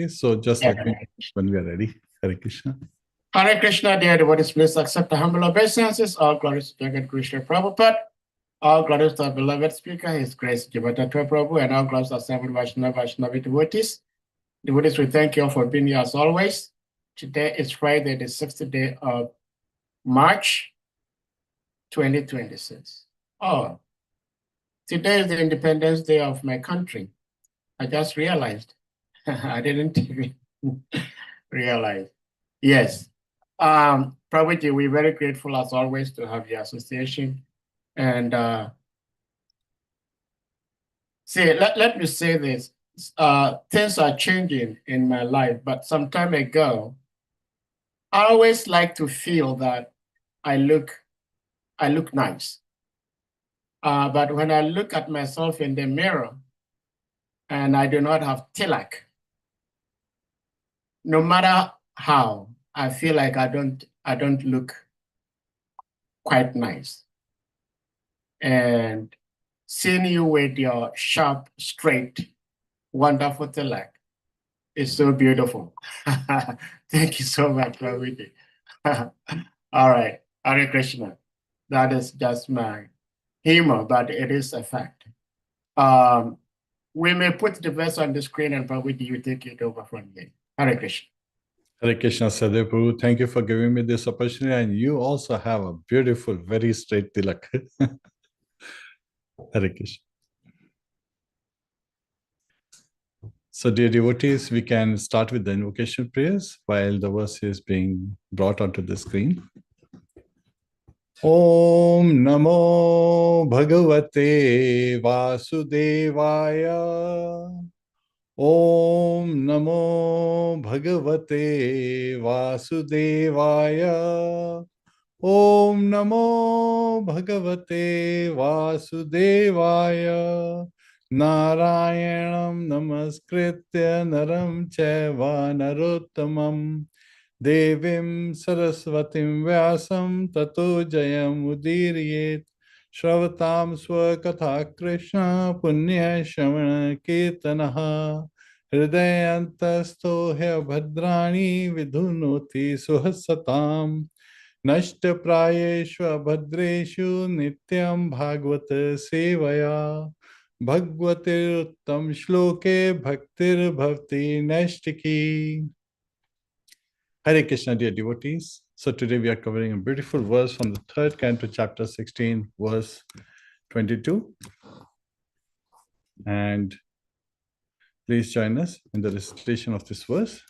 So just let me when we are ready. Hare Krishna. Hare Krishna, dear devotees, please accept the humble obeisances. All glories to Jagat Krishna Prabhupada. All glories to our beloved speaker, His Grace JIVA TATTVA Prabhu, and all glories to assembled Vaishnavi devotees. Devotees, we thank you all for being here as always. Today is Friday, the 6th day of March, 2026. Oh, today is the Independence Day of my country. I just realized. I didn't even realize. Yes. Prabhuji, we're very grateful as always to have your association. And let me say this. Things are changing in my life, but some time ago, I always like to feel that I look nice. But when I look at myself in the mirror and I do not have tilak, no matter how, I feel like I don't look quite nice. And seeing you with your sharp, straight, wonderful tilak is so beautiful. Thank you so much, Prabhuji. All right, Hare Krishna. That is just my humor, but it is a fact. We may put the verse on the screen and Prabhuji, you take it over from here. Hare Krishna. Hare Krishna, Sadhguru Prabhu. Thank you for giving me this opportunity. And you also have a beautiful, very straight tilak. Hare Krishna. So, dear devotees, we can start with the invocation prayers while the verse is being brought onto the screen. Om Namo Bhagavate Vasudevaya. Om Namo Bhagavate Vasudevaya. Om Namo Bhagavate Vasudevaya. Narayanam Namaskritya Naram Chaiva Narottamam Devim Saraswatim Vyasam Tato Jayam Udiryet Shravataam Swakatha Krishna Punya Shamana Ketanaha Hridayantasto Hya Bhadrani Vidhunoti Suhasatam Nashta Prayeshva Bhadreshu Nityam Bhagavata Sevaya Bhagavatir Uttam Shloke Bhaktir Bhavti Nashtiki. Hare Krishna, dear devotees. So today we are covering a beautiful verse from the third canto, chapter 16, verse 22. And please join us in the recitation of this verse.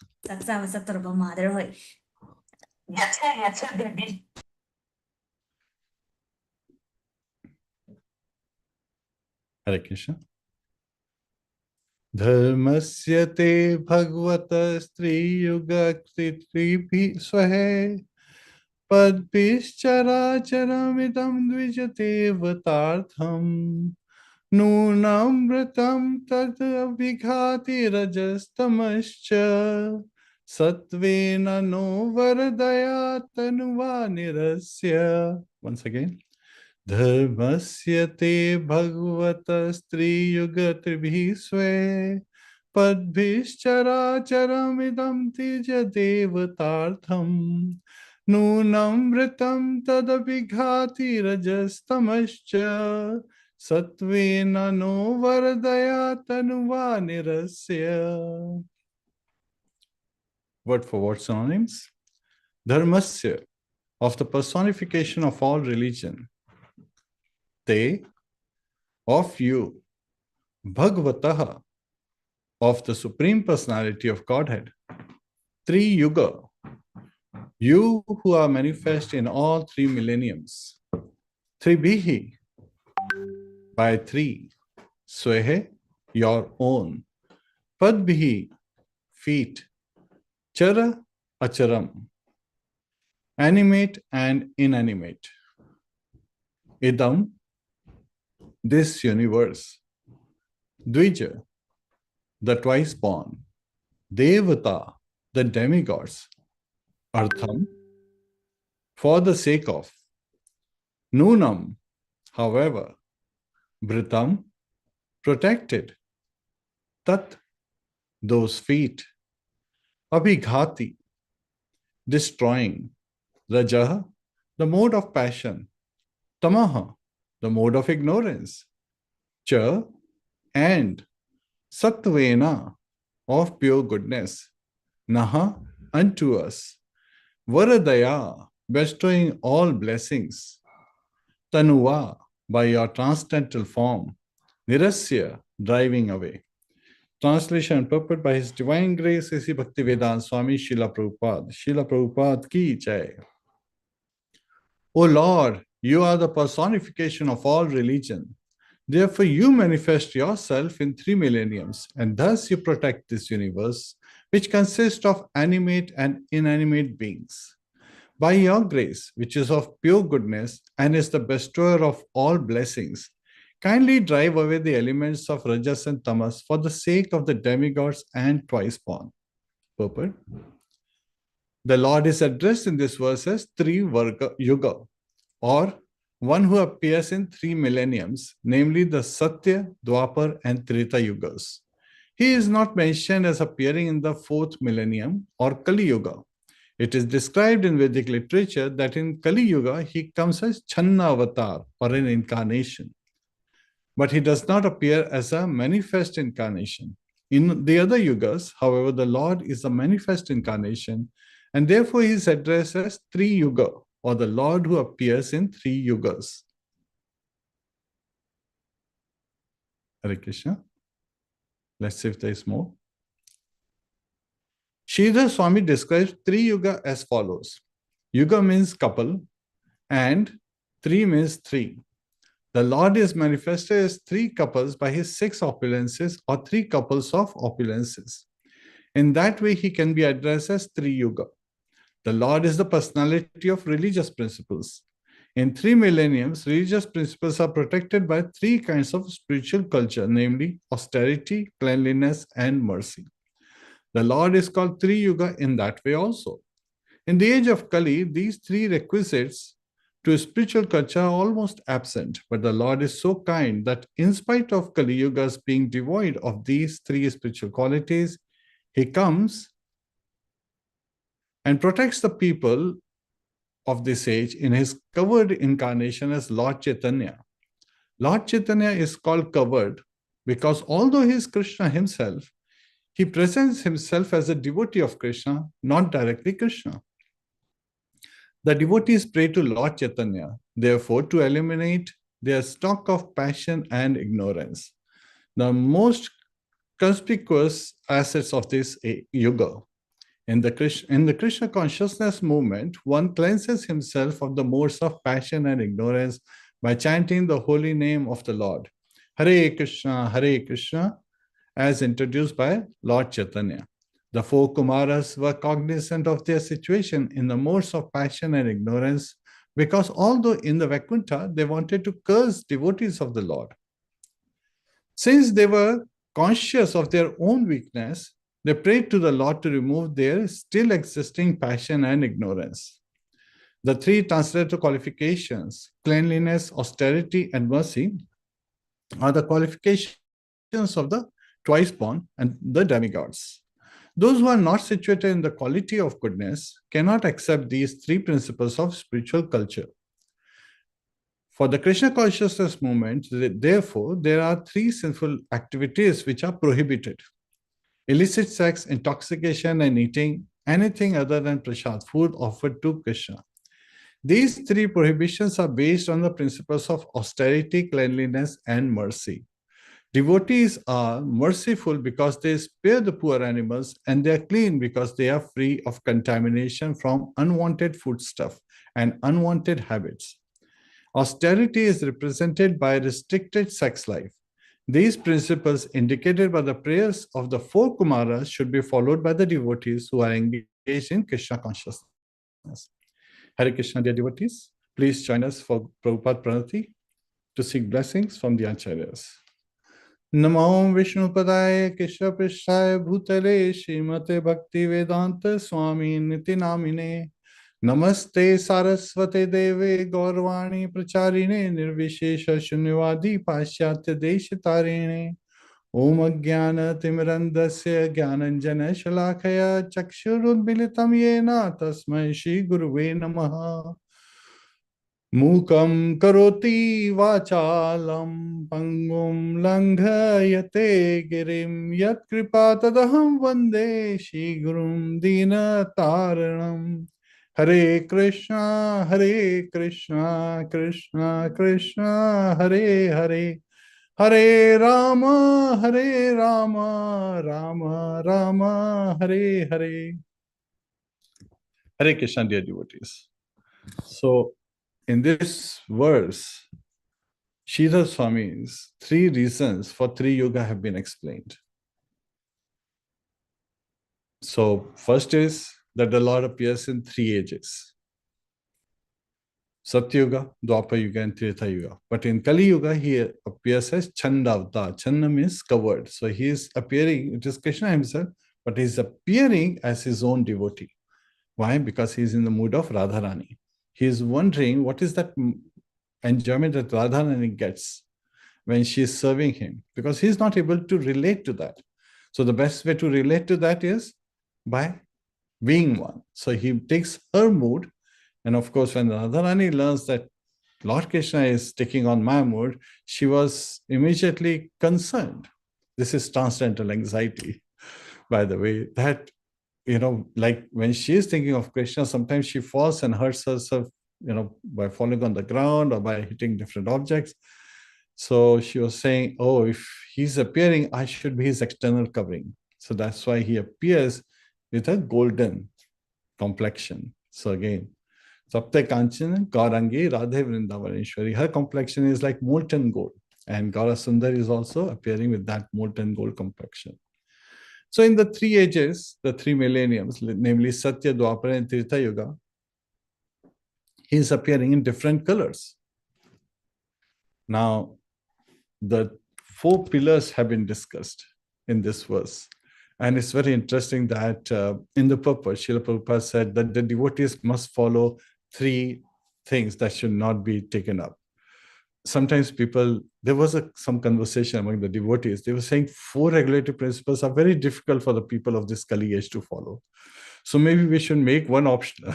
Hare Krishna. Dharmasya te bhagavata stri yuga kritribhi swahe padpischara charamidam dvijate vatartham nunamritam tad abhighati rajastamascha satvena no varadaya tanuva nirasya. Once again. Dharmasya te bhagavata stri yuga tribhi swe padbhischara charamidam tija devatartham nunamritam tadabhighati rajastamascha satvena no vardaya tanuva nirasya. Word for word synonyms. Dharmasya, of the personification of all religion. Te, of you. Bhagavataha, of the Supreme Personality of Godhead. Tri Yuga, you who are manifest in all three millenniums. Tribhihi, by three. Swehe, your own. Padbhihi, feet. Chara, acharam, animate and inanimate. Idam, this universe. Dvija, the twice born. Devata, the demigods. Artham, for the sake of. Nunam, however. Britam, protected. Tat, those feet. Abhighati, destroying. Rajaha, the mode of passion. Tamaha, the mode of ignorance. Cha, and. Sattvena, of pure goodness. Naha, unto us. Varadaya, bestowing all blessings. Tanuva, by your transcendental form. Nirasya, driving away. Translation and purport by His Divine Grace A.C. Bhaktivedanta Swami Srila Prabhupada. Srila Prabhupada ki jai. O Lord, you are the personification of all religion. Therefore, you manifest yourself in 3 millenniums, and thus you protect this universe, which consists of animate and inanimate beings. By your grace, which is of pure goodness and is the bestower of all blessings, kindly drive away the elements of Rajas and Tamas for the sake of the demigods and twice born. Purport. The Lord is addressed in this verse as Tri-Varga Yuga, or one who appears in 3 millenniums, namely the Satya, Dwapar, and Treta Yugas. He is not mentioned as appearing in the 4th millennium or Kali Yuga. It is described in Vedic literature that in Kali Yuga he comes as Channa Avatar, or an incarnation. But he does not appear as a manifest incarnation. In the other yugas, however, the Lord is a manifest incarnation, and therefore he is addressed as Tri Yuga, or the Lord who appears in 3 yugas. Hare Krishna. Let's see if there is more. Sridhar Swami describes 3 yuga as follows. Yuga means couple, and 3 means 3. The Lord is manifested as 3 couples by his 6 opulences, or 3 couples of opulences. In that way, he can be addressed as 3 yuga. The Lord is the personality of religious principles. In 3 millenniums, religious principles are protected by 3 kinds of spiritual culture, namely austerity, cleanliness, and mercy. The Lord is called Tri Yuga in that way also. In the age of Kali, these 3 requisites to spiritual culture are almost absent, but the Lord is so kind that in spite of Kali Yugas being devoid of these 3 spiritual qualities, he comes and protects the people of this age in his covered incarnation as Lord Chaitanya. Lord Chaitanya is called covered because although he is Krishna himself, he presents himself as a devotee of Krishna, not directly Krishna. The devotees pray to Lord Chaitanya, therefore, to eliminate their stock of passion and ignorance. The most conspicuous assets of this yuga. In the Krishna consciousness movement, one cleanses himself of the modes of passion and ignorance by chanting the holy name of the Lord, Hare Krishna, as introduced by Lord Chaitanya. The 4 Kumaras were cognizant of their situation in the modes of passion and ignorance, because although in the Vaikuntha, they wanted to curse devotees of the Lord. Since they were conscious of their own weakness, they prayed to the Lord to remove their still existing passion and ignorance. The 3 transcendental qualifications, cleanliness, austerity, and mercy, are the qualifications of the twice born and the demigods. Those who are not situated in the quality of goodness cannot accept these 3 principles of spiritual culture. For the Krishna consciousness movement, therefore, there are 3 sinful activities which are prohibited. Illicit sex, intoxication, and eating anything other than prasad, food offered to Krishna. These 3 prohibitions are based on the principles of austerity, cleanliness, and mercy. Devotees are merciful because they spare the poor animals, and they are clean because they are free of contamination from unwanted foodstuff and unwanted habits. Austerity is represented by restricted sex life. These principles indicated by the prayers of the 4 Kumaras should be followed by the devotees who are engaged in Krishna consciousness. Hare Krishna, dear devotees, please join us for Prabhupada Pranati to seek blessings from the Acharyas. Namo Vishnupadaya Krishna Prishthaya Bhutale Srimate Bhakti Vedanta Swami Niti Namine Namaste Saraswate Deve Gaurvani Pracharine Nirvishesha Shunyavadi Paschatya Deshatarine Om Ajnana Timirandasya Gyananjana Shalakaya Chakshurudmilitam Yena Tasmai Shri Guruve Namaha. Mukam karoti vachalam pangum langhayate girim yat kripa tadaham vande Shri Gurum Dina Taranam. Hare Krishna, Hare Krishna, Krishna Krishna, Hare Hare, Hare Rama, Hare Rama, Rama Rama, Hare Hare. Hare Krishna, dear devotees. So, in this verse, Sridhar Swami's three reasons for three yoga have been explained. So, first is that the Lord appears in three ages: Satyuga, Dwapar Yuga, and Treta Yuga. But in Kali Yuga, he appears as Chandavta. Chanda means covered. So, he is appearing, it is Krishna himself, but he is appearing as his own devotee. Why? Because he is in the mood of Radharani. He is wondering what is that enjoyment that Radharani gets when she is serving him, because he is not able to relate to that. So the best way to relate to that is by being one. So he takes her mood. And of course, when Radharani learns that Lord Krishna is taking on my mood, she was immediately concerned. This is transcendental anxiety, by the way, that, like when she is thinking of Krishna, sometimes she falls and hurts herself, by falling on the ground or by hitting different objects. So she was saying, oh, if he's appearing, I should be his external covering. So that's why he appears with a golden complexion. So again, Sapta Kanchan, Gaurangi, Radhe Vrindavaneshwari. Her complexion is like molten gold. And Gaura Sundar is also appearing with that molten gold complexion. So in the three ages, the three millenniums, namely Satya, Dwapara, and Treta Yuga, he is appearing in different colors. Now, the four pillars have been discussed in this verse. And it's very interesting that in the purpose, Srila Prabhupada said that the devotees must follow three things that should not be taken up. Sometimes there was some conversation among the devotees. They were saying four regulatory principles are very difficult for the people of this Kali age to follow. So maybe we should make one optional.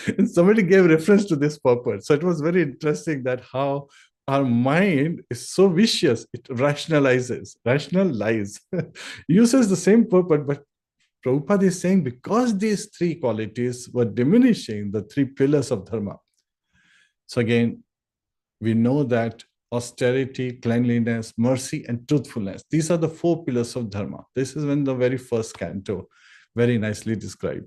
And somebody gave reference to this purport. So it was very interesting that how our mind is so vicious, it rationalizes, uses the same purport, but Prabhupada is saying because these three qualities were diminishing the three pillars of dharma. So again, we know that austerity, cleanliness, mercy, and truthfulness, these are the four pillars of dharma. This is in the very first canto, very nicely described.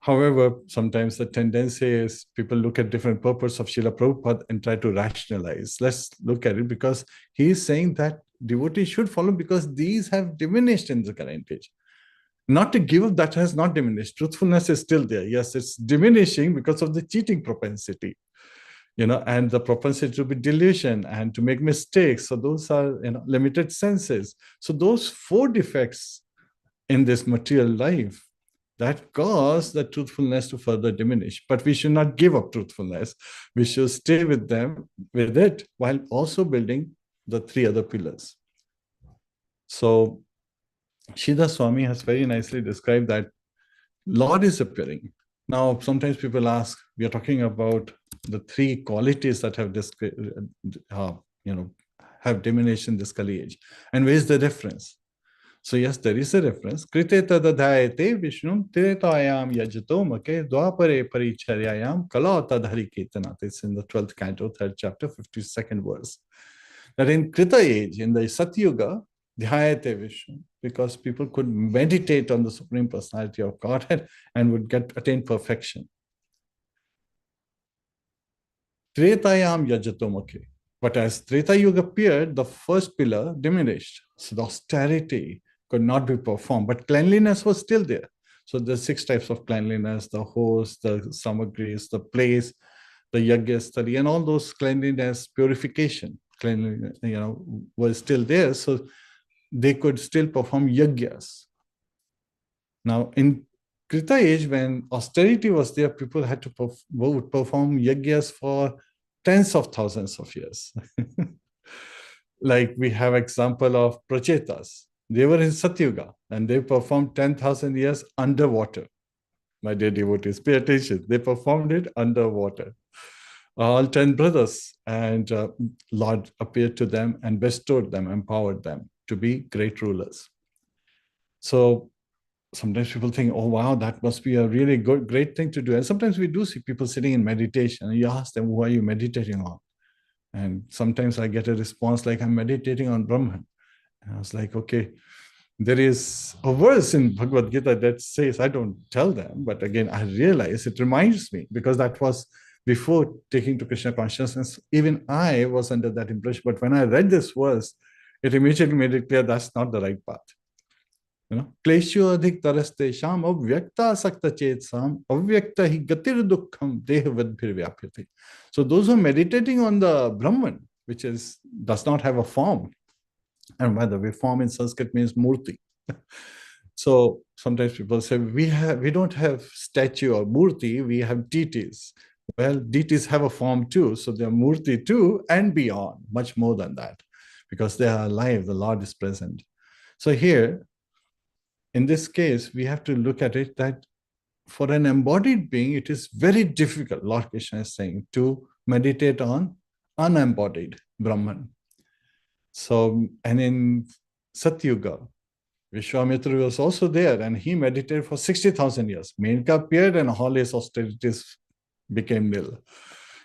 However, sometimes the tendency is people look at different purports of Srila Prabhupada and try to rationalize. Let's look at it because he is saying that devotees should follow because these have diminished in the current age. Not to give up, that has not diminished. Truthfulness is still there. Yes, it's diminishing because of the cheating propensity, and the propensity to be delusion and to make mistakes. So those are, limited senses. So those four defects in this material life that cause the truthfulness to further diminish. But we should not give up truthfulness. We should stay with it, while also building the three other pillars. So Sridhar Swami has very nicely described that Lord is appearing. Now, sometimes people ask, we are talking about the three qualities that have have diminished in this Kali age. And where is the difference? So yes, there is a reference. Krite tadadhayate Vishnum tiretayam yajato make dwapare paricharyayam kala tadhari ketanat. It's in the 12th canto, 3rd chapter, 52nd verse. That in Krita age, in the Satyuga, dhyayate Vishnu, because people could meditate on the Supreme Personality of Godhead and would attain perfection. Tretayam yajato make. But as Treta Yuga appeared, the first pillar diminished. So the austerity could not be performed, but cleanliness was still there. So the 6 types of cleanliness, the host, the samagris, the place, the yajna, and all those cleanliness, purification, cleanliness, was still there. So they could still perform yajnas. Now in Krita age, when austerity was there, people had to would perform yajnas for tens of thousands of years. Like we have example of Prachetas. They were in Satyuga and they performed 10,000 years underwater. My dear devotees, pay attention. They performed it underwater. All 10 brothers, and Lord appeared to them and bestowed them, empowered them to be great rulers. So sometimes people think, oh, wow, that must be a really good, great thing to do. And sometimes we do see people sitting in meditation and you ask them, who are you meditating on? And sometimes I get a response like, I'm meditating on Brahman. And I was like, okay, there is a verse in Bhagavad Gita that says, I don't tell them, but again, I realize it reminds me, because that was before taking to Krishna consciousness. Even I was under that impression. But when I read this verse, it immediately made it clear that's not the right path. क्लेशो अधिक तरस्ते शाम अव्यक्ता सक्त चेत साम अव्यक्त ही गतिर दुखम देहवद्भिर व्याप्यते. So those who are meditating on the Brahman, which does not have a form, and by the way, form in Sanskrit means murti. So sometimes people say we don't have statue or murti, we have deities. Well, deities have a form too, so they're murti too, and beyond, much more than that, because they are alive. The Lord is present. So here, in this case, we have to look at it that for an embodied being, it is very difficult, Lord Krishna is saying, to meditate on unembodied Brahman. So, and in Satyuga, Vishwamitra was also there and he meditated for 60,000 years. Menka appeared and all his austerities became nil.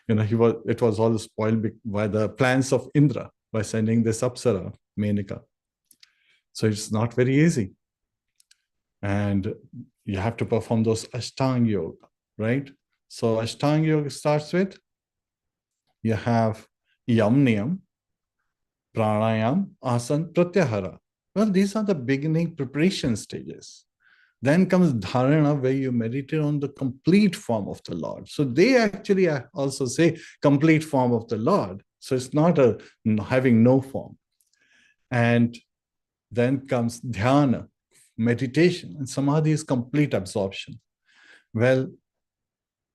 It was all spoiled by the plans of Indra by sending this Apsara, Menka. So it's not very easy. And you have to perform those Ashtanga Yoga, right? So Ashtanga Yoga starts with, you have Yam Niyam, Pranayam, Asan, Pratyahara. Well, these are the beginning preparation stages. Then comes Dharana, where you meditate on the complete form of the Lord. So they actually also say complete form of the Lord. So it's not having no form. And then comes Dhyana, meditation, and Samadhi is complete absorption. Well,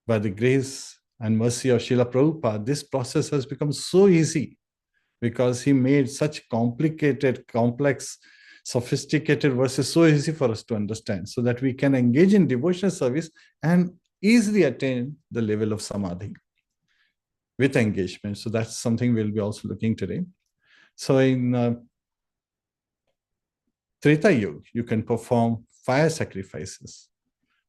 by the grace and mercy of Srila Prabhupada, this process has become so easy because he made such complicated, complex, sophisticated verses so easy for us to understand, so that we can engage in devotional service and easily attain the level of Samadhi with engagement. So that's something we'll be also looking today. So in Treta Yuga, you can perform fire sacrifices,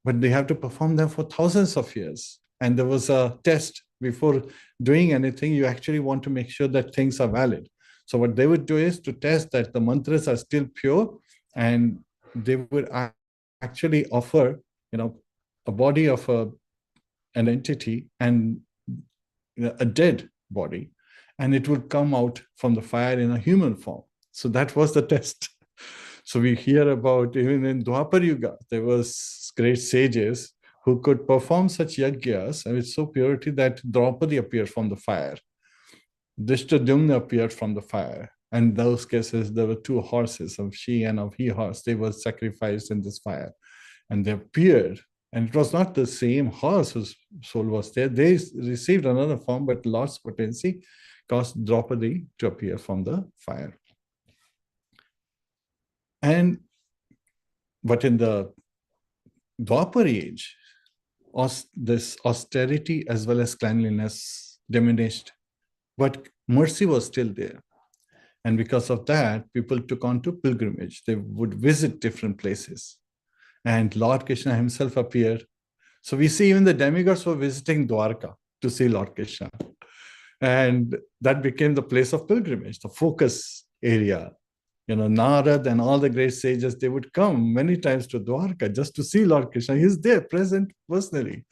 but they have to perform them for thousands of years. And there was a test before doing anything. You actually want to make sure that things are valid. So what they would do is to test that the mantras are still pure, and they would actually offer, a body of an entity and a dead body, and it would come out from the fire in a human form. So that was the test. So we hear about, even in Dwapar Yuga, there was great sages who could perform such yajnas with so purity that Draupadi appeared from the fire. Drishtadhyumna appeared from the fire. And in those cases, there were two horses, of she and of he horse. They were sacrificed in this fire. And they appeared. And it was not the same horse whose soul was there. They received another form, but lost potency, caused Draupadi to appear from the fire. But in the Dwapar age, this austerity as well as cleanliness diminished, but mercy was still there. And because of that, people took on to pilgrimage. They would visit different places. And Lord Krishna himself appeared. So we see even the demigods were visiting Dwarka to see Lord Krishna. And that became the place of pilgrimage, the focus area. Narad and all the great sages, they would come many times to Dwarka just to see Lord Krishna. He's there, present personally.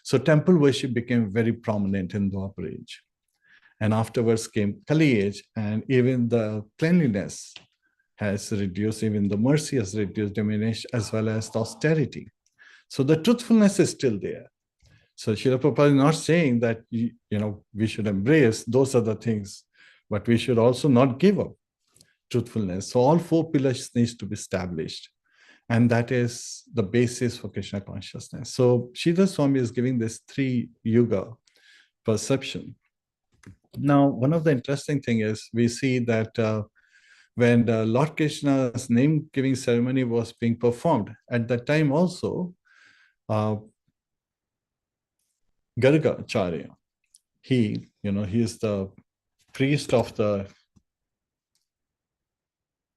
So temple worship became very prominent in Dwapar age. And afterwards came Kali age, and even the cleanliness has reduced, even the mercy has reduced, diminished, as well as the austerity. So the truthfulness is still there. So Srila Prabhupada is not saying that we should embrace those other things, but we should also not give up truthfulness. So all four pillars needs to be established. And that is the basis for Krishna consciousness. So Sridhar Swami is giving this three yuga perception. Now, one of the interesting thing is we see that when the Lord Krishna's name giving ceremony was being performed, at that time also, uh, Gargacharya, he is the priest of the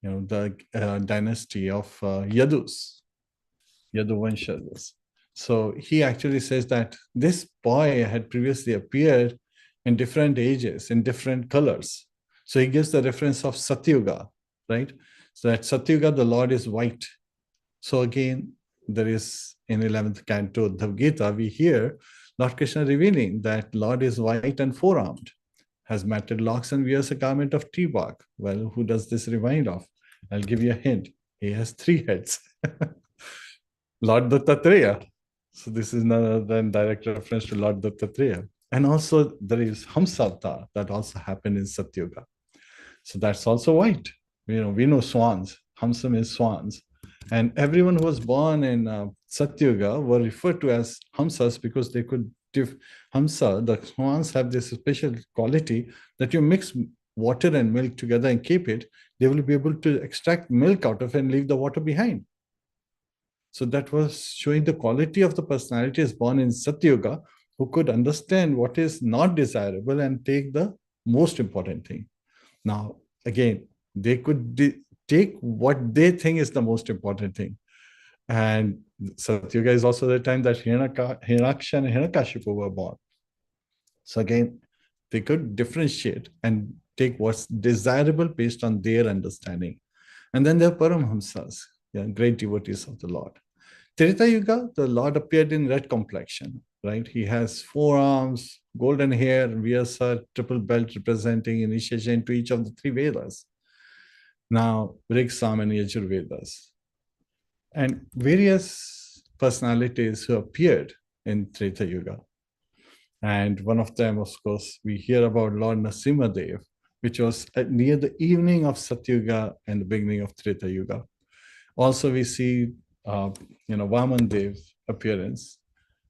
dynasty of Yadu Vanshas. So he actually says that this boy had previously appeared in different ages, in different colors. So he gives the reference of Satyuga, right? So that Satyuga, the Lord is white. So again, there is in 11th canto of the Gita, we hear Lord Krishna revealing that Lord is white and four-armed, has matted locks and wears a garment of tree bark. Well, who does this remind of? I'll give you a hint. He has three heads. Lord Dattatreya. So this is none other than direct reference to Lord Dattatreya. And also there is Hamsa that also happened in Satyuga. So that's also white. We know swans. Hamsa means swans. And everyone who was born in Satyuga were referred to as Hamsas because they could give Hamsa, the swans have this special quality that you mix water and milk together and keep it, they will be able to extract milk out of it and leave the water behind. So that was showing the quality of the personality is born in Satyuga who could understand what is not desirable and take the most important thing. Now, again, they could take what they think is the most important thing. And Satyuga is also the time that Hiranaksha and Hiranyakashipu were born. So again, they could differentiate and take what's desirable based on their understanding. And then there are Paramhamsas, great devotees of the Lord. Treta Yuga, the Lord appeared in red complexion, right? He has four arms, golden hair, and wears a triple belt representing initiation into each of the three Vedas. Now, Rig, Sam, and Yajur Vedas. And various personalities who appeared in Treta Yuga. And one of them, of course, we hear about Lord Nrsimhadev, which was near the evening of Satyuga and the beginning of Treta Yuga. Also, we see Vaman Dev's appearance.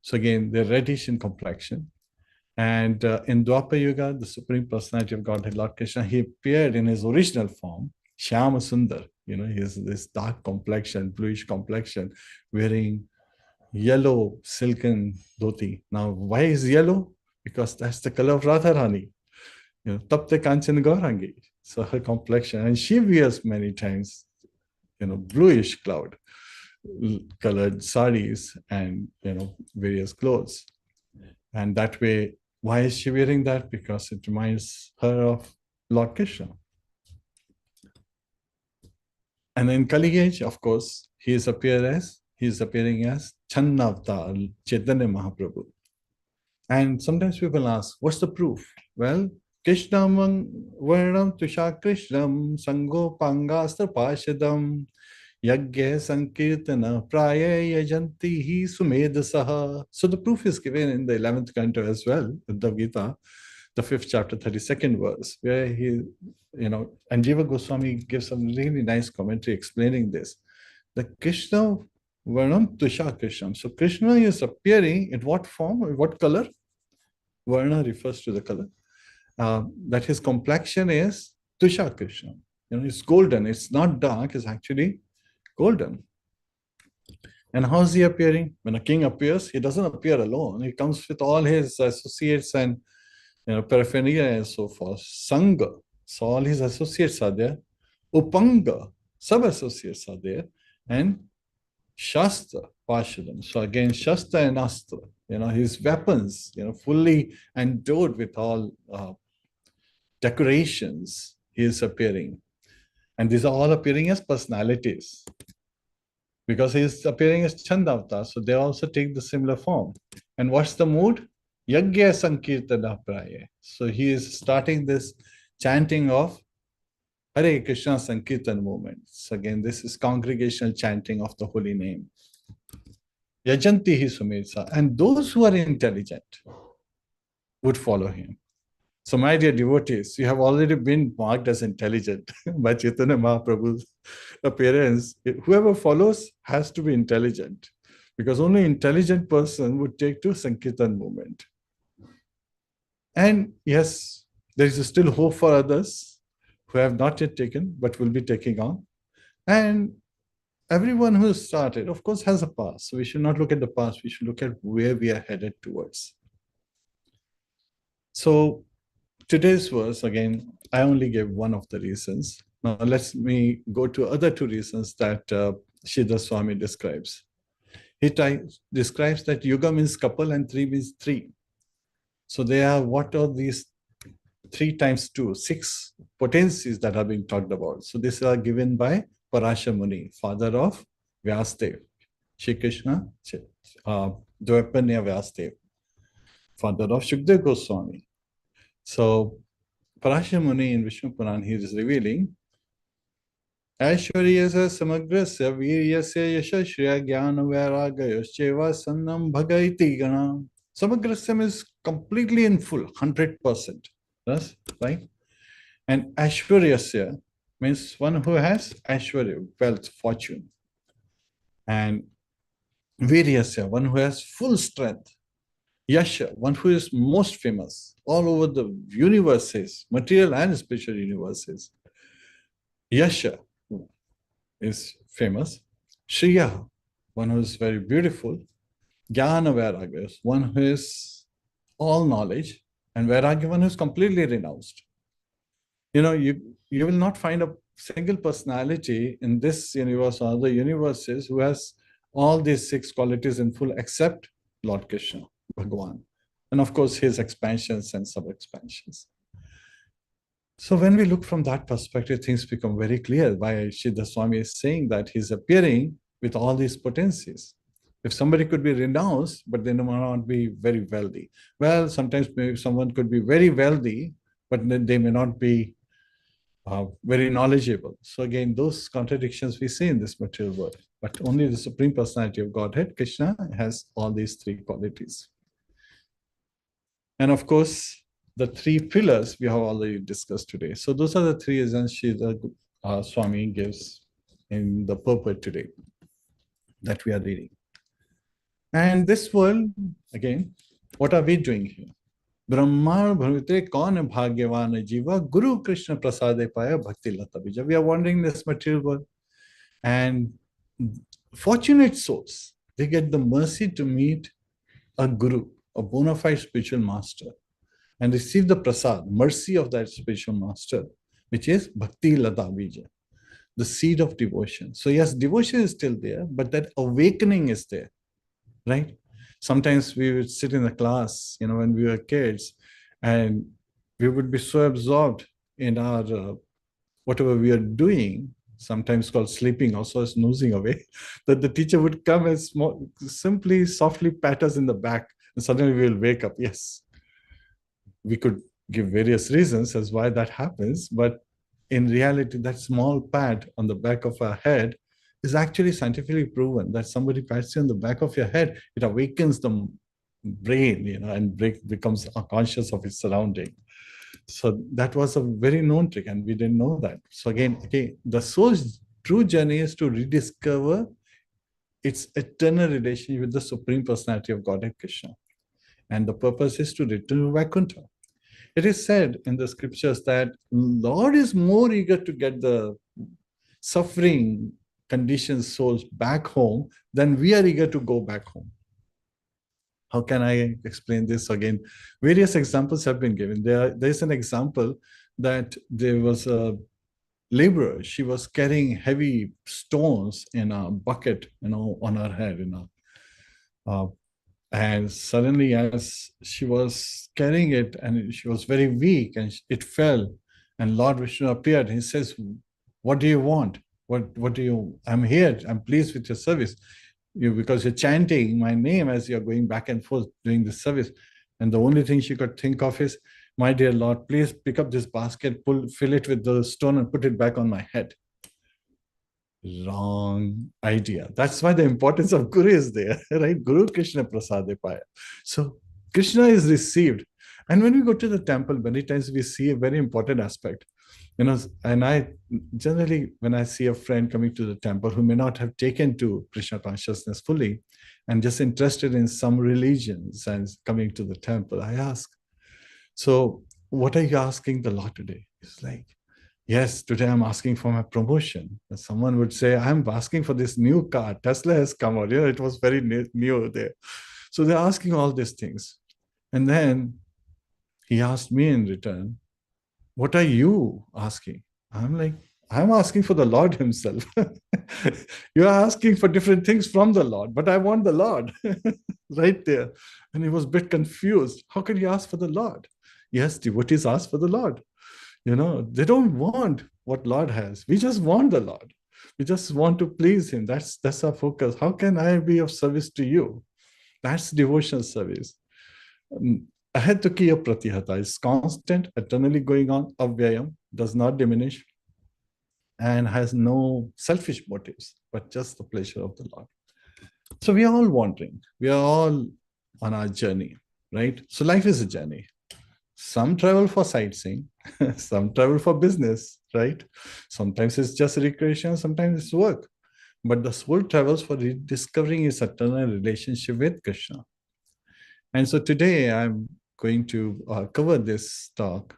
So again, they're reddish in complexion. And in Dwapara Yuga, the Supreme Personality of Godhead, Lord Krishna, he appeared in his original form, Shyama Sundar. He has this dark complexion, bluish complexion, wearing yellow silken dhoti. Now, why is yellow? Because that's the color of Radharani. Tapte Kanchan Gaurangi. So her complexion, and she wears many times, bluish colored saris and various clothes. And that way, why is she wearing that? Because it reminds her of Lord Krishna. And in Kali age, of course, he is appearing as Channavtar, Chaitanya Mahaprabhu. And sometimes people ask, what's the proof? Well, Krishnam Varnam Tusha Krishnam Sango Pangastra Pashadam Yagya Sankirtana Praya Yajanti Hi Sumedasaha. So the proof is given in the 11th canto as well, the Gita, the 5th chapter, 32nd verse, where he, and Jiva Goswami gives some really nice commentary explaining this. The Krishna Varnam Tusha Krishnam. So Krishna is appearing in what form, in what color? Varna refers to the color. That his complexion is Tusha Krishnam. It's golden. It's not dark. It's actually golden. And how is he appearing? When a king appears, he doesn't appear alone. He comes with all his associates and paraphernalia and so forth. Sangha. So all his associates are there. Upanga. Sub-associates are there. And Shastra, Pashadam. So again, Shastra and Astra, his weapons, fully endowed with all decorations, he is appearing. And these are all appearing as personalities. Because he is appearing as Chandavta, so they also take the similar form. And what's the mood? Yagya Sankirtana Praya. So he is starting this chanting of Hare Krishna Sankirtan movement. So again, this is congregational chanting of the holy name. Yajanti hi Sumetsa. And those who are intelligent would follow him. So my dear devotees, you have already been marked as intelligent by Chaitanya Mahaprabhu's appearance. Whoever follows has to be intelligent, because only intelligent person would take to Sankirtan movement. And yes, There is still hope for others who have not yet taken, but will be taking on. And everyone who started, of course, has a past. So we should not look at the past. We should look at where we are headed towards. So today's verse, again, I only gave one of the reasons. Now let me go to other two reasons that Siddha Swami describes. He describes that yuga means couple and three means three. So there are, what are these 3 times 2, 6 potencies that are being talked about. So these are given by Parasha Muni, father of Vyasadev, Shri Krishna, Dvaipanya Vyasadev, father of Shukdev Goswami. So Parasha Muni in Vishnu Puran, he is revealing Aishwaryasya samagrasya viryasya yashashriya jnana vairagayasya sannam bhagaiti gana. Samagrasya is completely in full, 100%. That's right. And Aishwaryasya means one who has Aishwarya, wealth, fortune. And Viryasya, one who has full strength. Yasha, one who is most famous all over the universes, material and spiritual universes. Yasha is famous. Shriya, one who is very beautiful. Jnana Vairagya, one who is all knowledge. And Vairagya, one who is completely renounced. You know, you will not find a single personality in this universe or other universes who has all these 6 qualities in full except Lord Krishna, Bhagavan. And of course, his expansions and sub-expansions. So when we look from that perspective, things become very clear why Siddha Swami is saying that he's appearing with all these potencies. If somebody could be renounced, but they may not be very wealthy. Well, sometimes maybe someone could be very wealthy, but they may not be very knowledgeable. So again, those contradictions we see in this material world. But only the Supreme Personality of Godhead, Krishna, has all these 3 qualities. And of course, the 3 pillars we have already discussed today. So those are the 3 reasons Siddha Swami gives in the purport today that we are reading. And this world, again, what are we doing here? Brahman Bhavite Kaun Bhagyavan Jiva Guru Krishna Prasade Paya Bhakti Lata Bija. We are wandering this material world. And fortunate souls, they get the mercy to meet a guru, a bona fide spiritual master, and receive the prasad, mercy of that spiritual master, which is Bhakti Lata Bija, the seed of devotion. So yes, devotion is still there, but that awakening is there, right? Sometimes we would sit in the class, you know, when we were kids, and we would be so absorbed in our whatever we are doing, sometimes called sleeping, also snoozing away, that the teacher would come and simply, softly pat us in the back, and suddenly we will wake up. Yes, we could give various reasons as why that happens, but in reality, that small pat on the back of our head is actually scientifically proven that somebody pats you on the back of your head, it awakens the brain, you know, and becomes conscious of its surrounding. So that was a very known trick, and we didn't know that. So again, the soul's true journey is to rediscover its eternal relation with the Supreme Personality of Godhead Krishna. And the purpose is to return to Vaikuntha. It is said in the scriptures that Lord is more eager to get the suffering conditioned souls back home than we are eager to go back home. How can I explain this again? Various examples have been given. There's an example that there was a laborer. She was carrying heavy stones in a bucket, you know, on her head, you know. And suddenly, as she was carrying it, and she was very weak, and it fell, and Lord Vishnu appeared. He says, "What do you want? What do you? I'm here. I'm pleased with your service. Because you're chanting my name as you're going back and forth doing the service." And the only thing she could think of is, "My dear Lord, please pick up this basket, fill it with the stone, and put it back on my head." Wrong idea. That's why the importance of Guru is there, right? Guru Krishna Prasade Paya. So Krishna is received. And when we go to the temple, many times we see a very important aspect. You know, and I generally, when I see a friend coming to the temple who may not have taken to Krishna consciousness fully and just interested in some religions and coming to the temple, I ask, so what are you asking the Lord today? It's like, yes, today I'm asking for my promotion. And someone would say, I'm asking for this new car. Tesla has come out. It was very new there. So they're asking all these things. And then he asked me in return, what are you asking? I'm like, I'm asking for the Lord himself. You're asking for different things from the Lord, but I want the Lord right there. And he was a bit confused. How can you ask for the Lord? Yes, devotees ask for the Lord. They don't want what Lord has. We just want the Lord. We just want to please him. That's our focus. How can I be of service to you? That's devotional service. Ahetukiya pratihata is constant, eternally going on, avyayam, does not diminish, and has no selfish motives, but just the pleasure of the Lord. So we are all wandering. We are all on our journey, right? So life is a journey. Some travel for sightseeing, some travel for business, right? Sometimes it's just recreation, sometimes it's work. But the soul travels for rediscovering its eternal relationship with Krishna. And so today I'm going to cover this talk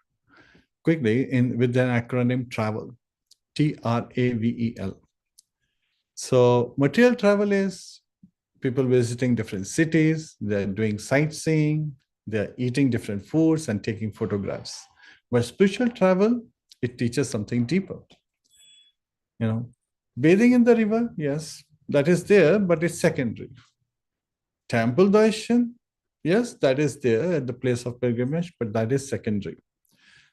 quickly with an acronym TRAVEL, TRAVEL. So material travel is people visiting different cities, they're doing sightseeing, they're eating different foods and taking photographs. But spiritual travel, it teaches something deeper. Bathing in the river, yes, that is there, but it's secondary. Temple darshan, yes, that is there at the place of pilgrimage, but that is secondary.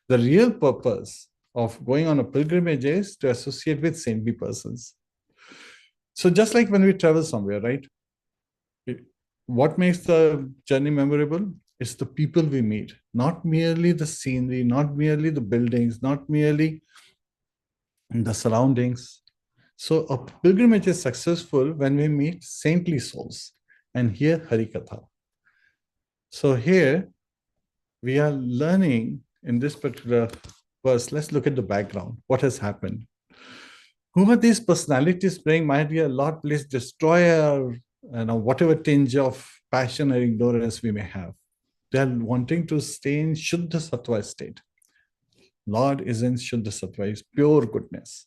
The real purpose of going on a pilgrimage is to associate with saintly persons. So just like when we travel somewhere, right? What makes the journey memorable? It's the people we meet, not merely the scenery, not merely the buildings, not merely the surroundings. So a pilgrimage is successful when we meet saintly souls and hear Harikatha. So here we are learning in this particular verse. Let's look at the background. What has happened? Who are these personalities praying, my dear Lord, please destroy our, whatever tinge of passion or ignorance we may have. They are wanting to stay in Shuddha Sattva state. Lord is in Shuddha Sattva, is pure goodness.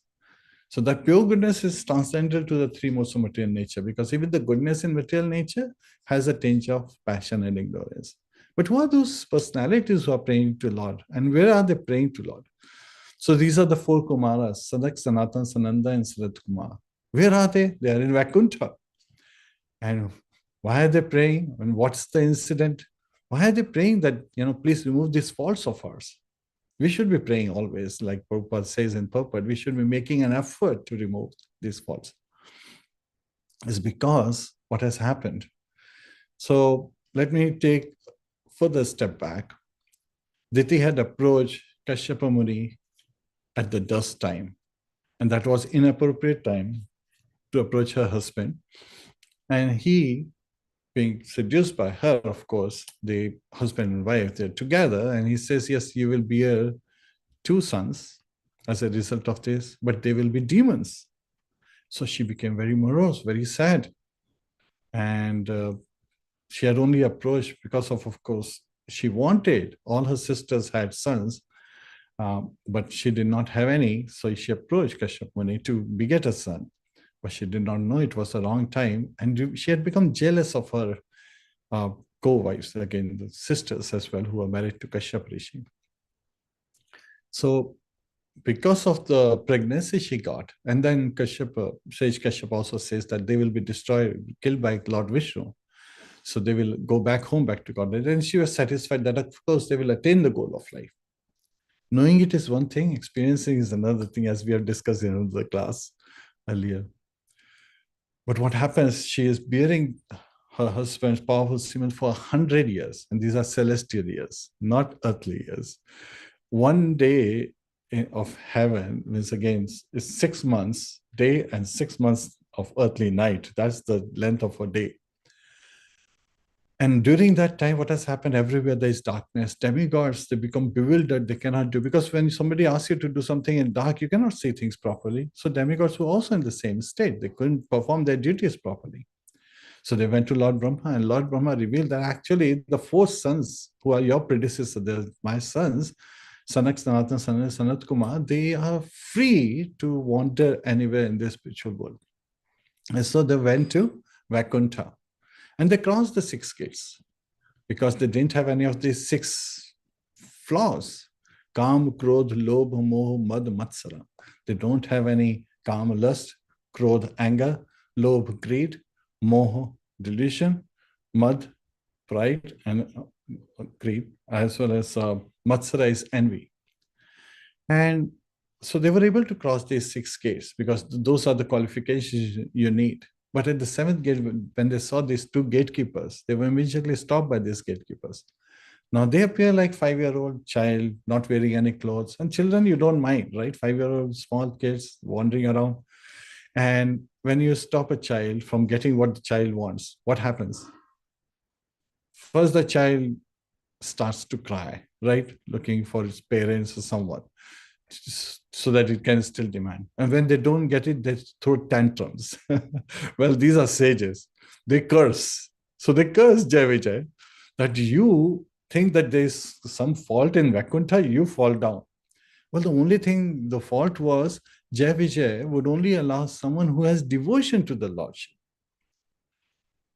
So that pure goodness is transcendental to the three modes of material nature, because even the goodness in material nature has a tinge of passion and ignorance. But who are those personalities who are praying to Lord? And where are they praying to Lord? So these are the four Kumaras, Sadak, Sanatan, Sananda, and Sarat Kumar. Where are they? They are in Vaikuntha. And why are they praying? And what's the incident? Why are they praying that, please remove these faults of ours? We should be praying always, like Prabhupada says in purport, we should be making an effort to remove these faults. It's because what has happened. So let me take further step back. Diti had approached Kashyapa Muni at the dusk time, and that was inappropriate time to approach her husband. And he, being seduced by her, of course, the husband and wife, they're together, and he says, yes, you will bear 2 sons as a result of this, but they will be demons. So she became very morose, very sad. And she had only approached because of course, she wanted, all her sisters had sons, but she did not have any. So she approached Kashyap Muni to beget a son. But she did not know it was the wrong time. And she had become jealous of her co-wives, again, the sisters as well, who were married to Kashyap Rishi. So because of the pregnancy she got, and then Sage Kashyap also says that they will be destroyed, killed by Lord Vishnu. So they will go back home, back to God. And she was satisfied that, of course, they will attain the goal of life. Knowing it is one thing, experiencing is another thing, as we have discussed in the class earlier. But what happens, she is bearing her husband's powerful semen for 100 years. And these are celestial years, not earthly years. One day of heaven means, again, is 6 months day and 6 months of earthly night. That's the length of a day. And during that time, what has happened, everywhere there is darkness. Demigods, they become bewildered. They cannot do, because when somebody asks you to do something in dark, you cannot see things properly. So demigods were also in the same state. They couldn't perform their duties properly. So they went to Lord Brahma, and Lord Brahma revealed that actually the four sons who are your predecessors, they're my sons, Sanak, Sanatan, Sanat Kumar, they are free to wander anywhere in the spiritual world. And so they went to Vaikuntha, and they crossed the six gates because they didn't have any of these six flaws. Kam, Krodh, Lobh, Moh, Mad, Matsara. They don't have any Kam, lust, Krodh, anger, Lobh, greed, Moh, delusion, Mad, pride, and greed, as well as Matsara is envy. And so they were able to cross these six gates because those are the qualifications you need. But at the seventh gate, when they saw these two gatekeepers, they were immediately stopped by these gatekeepers. Now they appear like 5-year-old child, not wearing any clothes. And children, you don't mind, right? 5-year-old small kids wandering around. And when you stop a child from getting what the child wants, what happens? First, the child starts to cry, right? Looking for its parents or someone so that it can still demand. And when they don't get it, they throw tantrums. Well, these are sages. They curse. So they curse Jai Vijay that you think that there's some fault in Vaikuntha, you fall down. Well, the only thing, the fault was Jai Vijay would only allow someone who has devotion to the Lordship.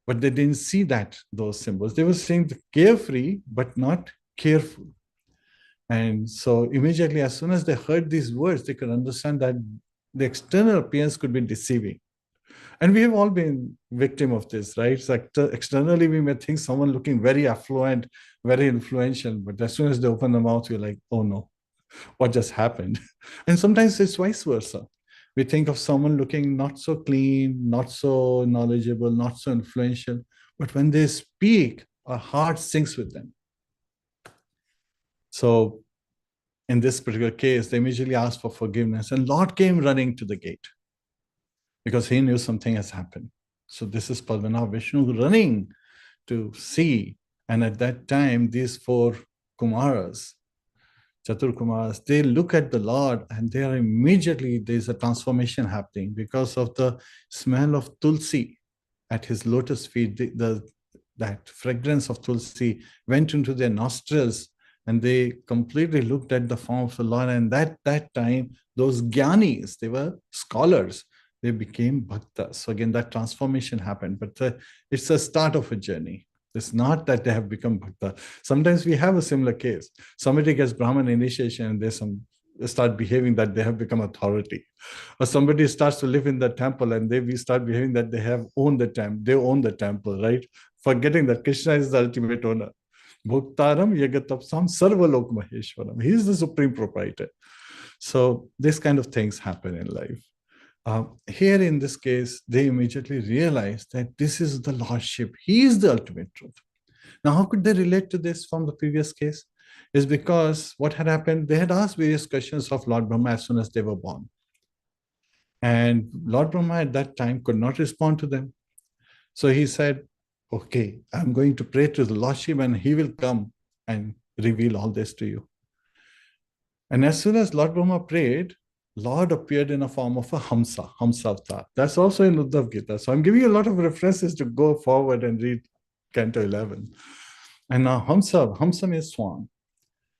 But they didn't see that, those symbols. They were saying carefree, but not careful. And so immediately, as soon as they heard these words, they could understand that the external appearance could be deceiving. And we have all been victim of this, right? So externally, we may think someone looking very affluent, very influential, but as soon as they open the mouth, you're like, oh no, what just happened? And sometimes it's vice versa. We think of someone looking not so clean, not so knowledgeable, not so influential, but when they speak, our heart sinks with them. So in this particular case, they immediately asked for forgiveness, and Lord came running to the gate because he knew something has happened. So this is Padmanabh Vishnu running to see. And at that time, these four Kumaras, Chatur Kumaras, they look at the Lord and they are immediately, there's a transformation happening because of the smell of Tulsi at his lotus feet. That fragrance of Tulsi went into their nostrils and they completely looked at the form of the Lord. And that time, those Gyanis, they were scholars, they became bhaktas. So again, that transformation happened, but it's a start of a journey. It's not that they have become bhakta. Sometimes we have a similar case. Somebody gets Brahman initiation and they start behaving that they have become authority. Or somebody starts to live in the temple and we start behaving that they have owned the temple. They own the temple, right? Forgetting that Krishna is the ultimate owner. Bhuktaram yagatapsam sarvalok maheshwaram. He is the supreme proprietor. So this kind of things happen in life. Here in this case, they immediately realized that this is the Lordship. He is the ultimate truth. Now, how could they relate to this from the previous case? Is because what had happened, they had asked various questions of Lord Brahma as soon as they were born. And Lord Brahma at that time could not respond to them. So he said, okay, I'm going to pray to the Lordship and he will come and reveal all this to you. And as soon as Lord Brahma prayed, Lord appeared in a form of a Hamsa avatar. That's also in Uddhav Gita. So I'm giving you a lot of references to go forward and read Canto 11. And now Hamsa means swan.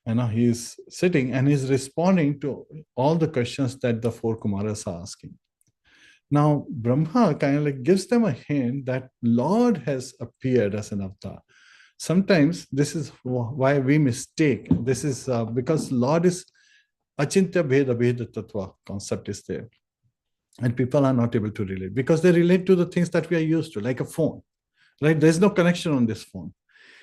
And now he's sitting and he's responding to all the questions that the four Kumaras are asking. Now, Brahma kind of like gives them a hint that Lord has appeared as an avatar. Sometimes this is why we mistake. This is because Lord is Achintya Bheda Bheda Tattva concept is there. And people are not able to relate because they relate to the things that we are used to, like a phone, right? There's no connection on this phone.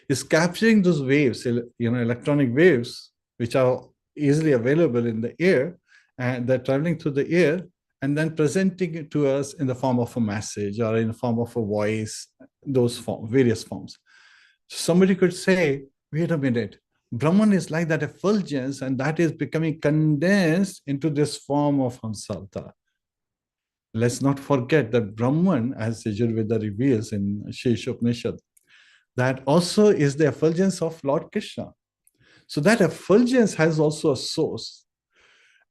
It's capturing those waves, electronic waves, which are easily available in the air, and they're traveling through the air and then presenting it to us in the form of a message or in the form of a voice, those various forms. Somebody could say, wait a minute, Brahman is like that effulgence, and that is becoming condensed into this form of Hamsa. Let's not forget that Brahman, as Yajurveda reveals in Sheshopanishad, that also is the effulgence of Lord Krishna. So that effulgence has also a source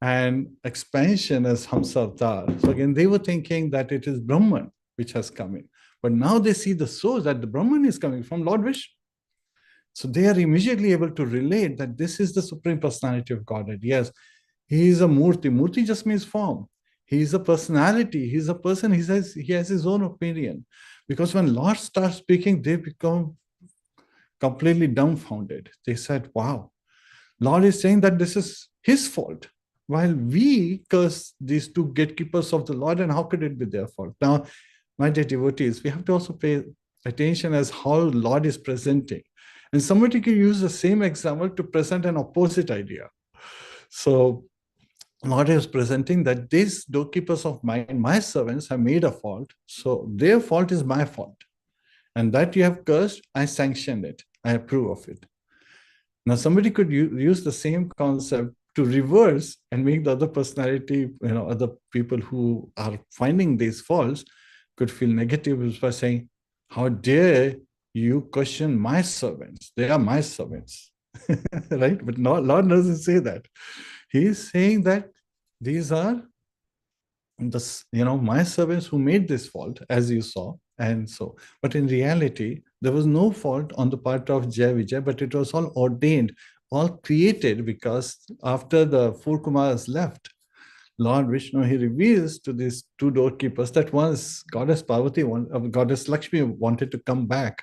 and expansion as Hamsa Avatar. So again, they were thinking that it is Brahman which has come in. But now they see the source that the Brahman is coming from Lord Vishnu. So they are immediately able to relate that this is the Supreme Personality of Godhead. Yes, he is a Murti. Murti just means form. He is a personality. He is a person. He has his own opinion. Because when Lord starts speaking, they become completely dumbfounded. They said, wow, Lord is saying that this is his fault, while we curse these two gatekeepers of the Lord, and how could it be their fault? Now, my dear devotees, we have to also pay attention as how Lord is presenting. And somebody can use the same example to present an opposite idea. So Lord is presenting that these doorkeepers of mine, my servants, have made a fault. So their fault is my fault. And that you have cursed, I sanctioned it. I approve of it. Now, somebody could use the same concept to reverse and make the other personality, other people who are finding these faults could feel negative by saying, how dare you question my servants? They are my servants, right? But no, Lord doesn't say that. He is saying that these are my servants who made this fault, as you saw. And so, but in reality, there was no fault on the part of Jai Vijay, but it was all ordained, all created, because after the four Kumaras left, Lord Vishnu, he reveals to these two doorkeepers that once Goddess Parvati, Goddess Lakshmi wanted to come back,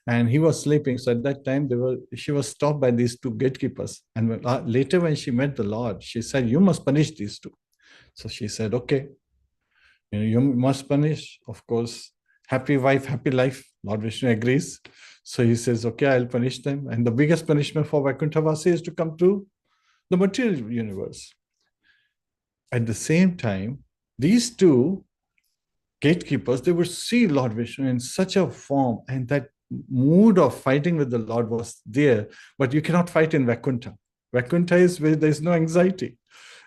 and he was sleeping. So at that time, she was stopped by these two gatekeepers. And later, when she met the Lord, she said, "You must punish these two." So she said, "Okay, you must punish." Of course, happy wife, happy life. Lord Vishnu agrees. So he says, "Okay, I'll punish them." And the biggest punishment for Vaikunthavasi is to come to the material universe. At the same time, these two gatekeepers, they would see Lord Vishnu in such a form, and that mood of fighting with the Lord was there. But you cannot fight in Vaikuntha. Vaikuntha is where there's no anxiety.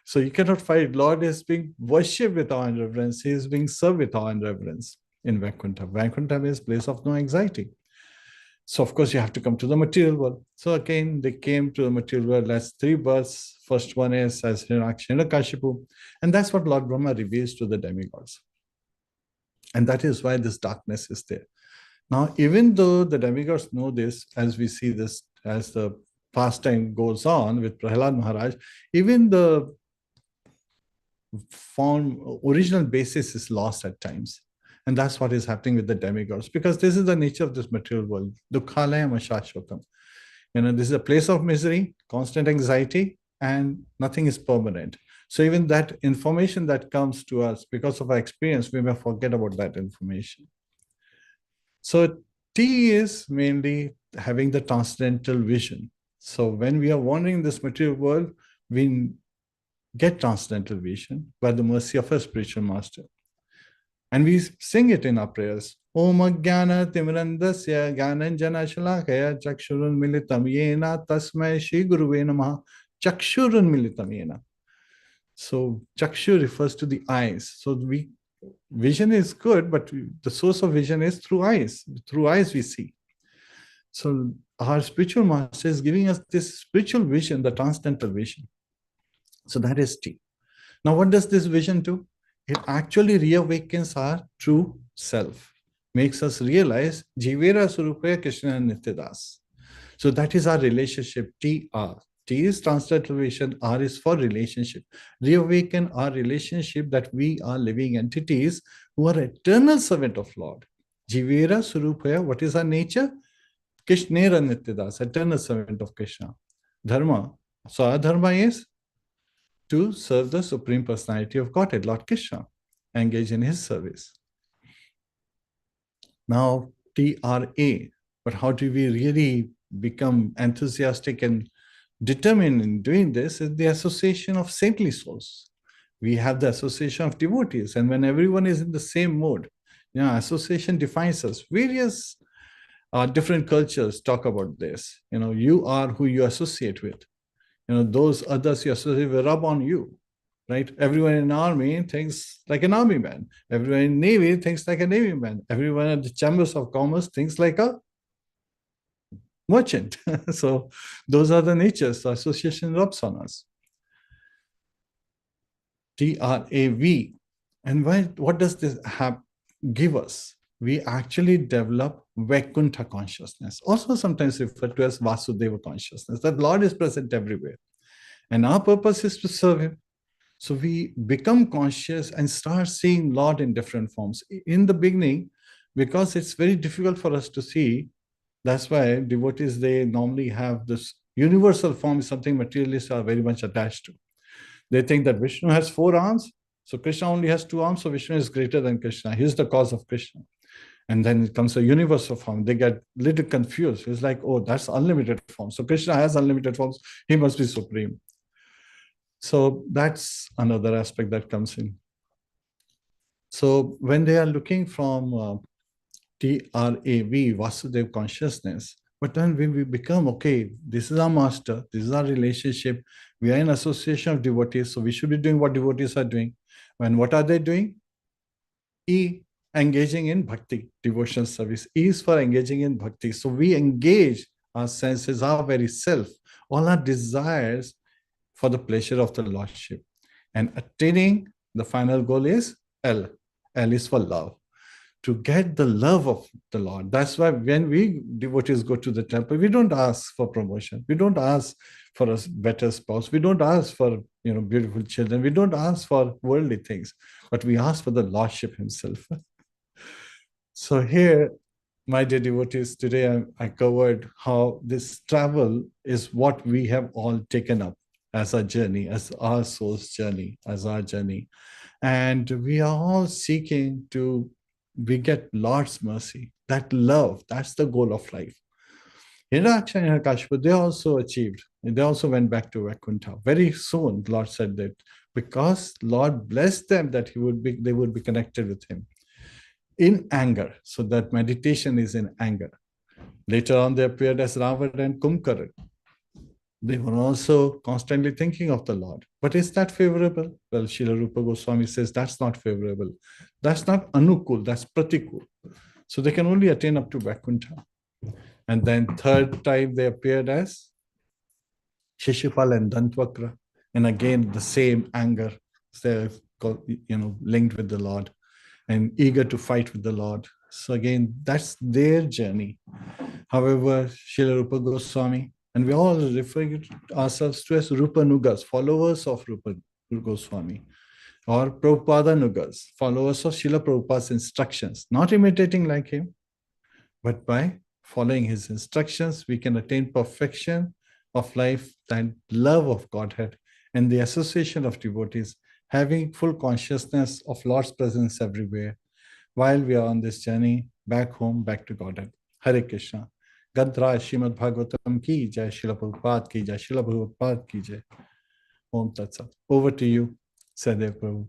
So you cannot fight. Lord is being worshipped with awe and reverence. He is being served with awe and reverence in Vaikuntha. Vaikuntha means place of no anxiety. So of course you have to come to the material world. So again, they came to the material world as three births. First one is as Hiranyakashipu. And that's what Lord Brahma reveals to the demigods. And that is why this darkness is there. Now, even though the demigods know this, as we see this, as the pastime goes on with Prahlad Maharaj, even the original basis is lost at times. And that's what is happening with the demigods, because this is the nature of this material world. Dukhalayam ashashvatam. This is a place of misery, constant anxiety, and nothing is permanent. So even that information that comes to us because of our experience, we may forget about that information. So T is mainly having the transcendental vision. So when we are wandering this material world, we get transcendental vision by the mercy of a spiritual master. And we sing it in our prayers. Om Jnana Timirandasya Jnananjana Shalakaya Chakshurun Militam Yena Tasmai Shri Guruve Namaha Chakshurun Militam Yena. So Chakshu refers to the eyes. So vision is good, but the source of vision is through eyes. Through eyes we see. So our spiritual master is giving us this spiritual vision, the transcendental vision. So that is T. Now what does this vision do? It actually reawakens our true self, makes us realize Jivera Surupaya Krishna Nityadas. So that is our relationship, TR. T is transcendental vision, R is for relationship. Reawaken our relationship that we are living entities who are eternal servant of Lord. Jivera Surupaya, what is our nature? Krishnera Nityadas, eternal servant of Krishna. Dharma. So our dharma is to serve the Supreme Personality of Godhead, Lord Krishna, engage in his service. Now, TRA, but how do we really become enthusiastic and determined in doing this? Is the association of saintly souls. We have the association of devotees, and when everyone is in the same mode, association defines us. Various different cultures talk about this. You are who you associate with. Those others you associate with rub on you, right? Everyone in army thinks like an army man. Everyone in navy thinks like a navy man. Everyone at the chambers of commerce thinks like a merchant. So those are the natures. The association rubs on us. TRAV. And what does this give us? we actually develop Vaikuntha consciousness, also sometimes referred to as Vasudeva consciousness, that Lord is present everywhere. And our purpose is to serve him. So we become conscious and start seeing Lord in different forms. In the beginning, because it's very difficult for us to see, that's why devotees, they normally have this universal form, is something materialists are very much attached to. They think that Vishnu has 4 arms, so Krishna only has 2 arms, so Vishnu is greater than Krishna. He's the cause of Krishna. And then it comes a universal form. They get a little confused. It's like, oh, that's unlimited form. So Krishna has unlimited forms. He must be supreme. So that's another aspect that comes in. So when they are looking from TRAV, Vasudev consciousness, but then when we become, okay, this is our master, this is our relationship, we are in association of devotees, so we should be doing what devotees are doing. And what are they doing? E, engaging in bhakti, devotional service. E is for engaging in bhakti. So we engage our senses, our very self, all our desires for the pleasure of the Lordship. And attaining the final goal is L. L is for love. To get the love of the Lord. That's why when we devotees go to the temple, we don't ask for promotion. We don't ask for a better spouse. We don't ask for beautiful children. We don't ask for worldly things, but we ask for the Lordship himself. So here, my dear devotees, today I covered how this travel is what we have all taken up as our journey, as our soul's journey, as our journey. And we are all seeking to get Lord's mercy. That love, that's the goal of life. Hiraksha and Hiranyakashipu, they also achieved. They also went back to Vaikuntha. Very soon, Lord said that because Lord blessed them that they would be connected with him in anger. So that meditation is in anger. Later on, they appeared as Ravan and Kumbhakaran. They were also constantly thinking of the Lord. But is that favorable? Well, Srila Rupa Goswami says that's not favorable. That's not anukul, that's pratikul. So they can only attain up to Vaikuntha. And then third time they appeared as Shishupal and Dantwakra. And again, the same anger, they're linked with the Lord and eager to fight with the Lord. So again, that's their journey. However, Srila Rupa Goswami, and we all refer ourselves to as Rupa Nugas, followers of Rupa Goswami, or Prabhupada Nugas, followers of Srila Prabhupada's instructions, not imitating like him, but by following his instructions, we can attain perfection of life and love of Godhead and the association of devotees, having full consciousness of Lord's presence everywhere while we are on this journey back home, back to Godhead. Hare Krishna. Gadra Srimad Bhagavatam ki jai, Srila Prabhupada ki jai, Srila Prabhupada ki jai. Om Tat Sat. Over to you, Sadev Prabhu.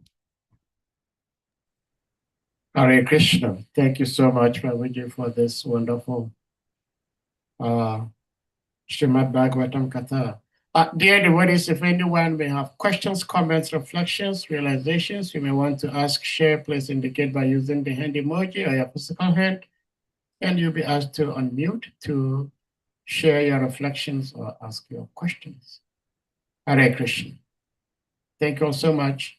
Hare Krishna. Thank you so much, Prabhuji, for this wonderful Srimad Bhagavatam Katha. Dear devotees, if anyone may have questions, comments, reflections, realizations, you may want to ask, share, please indicate by using the hand emoji or your physical hand, and you'll be asked to unmute to share your reflections or ask your questions. Hare Krishna. Thank you all so much.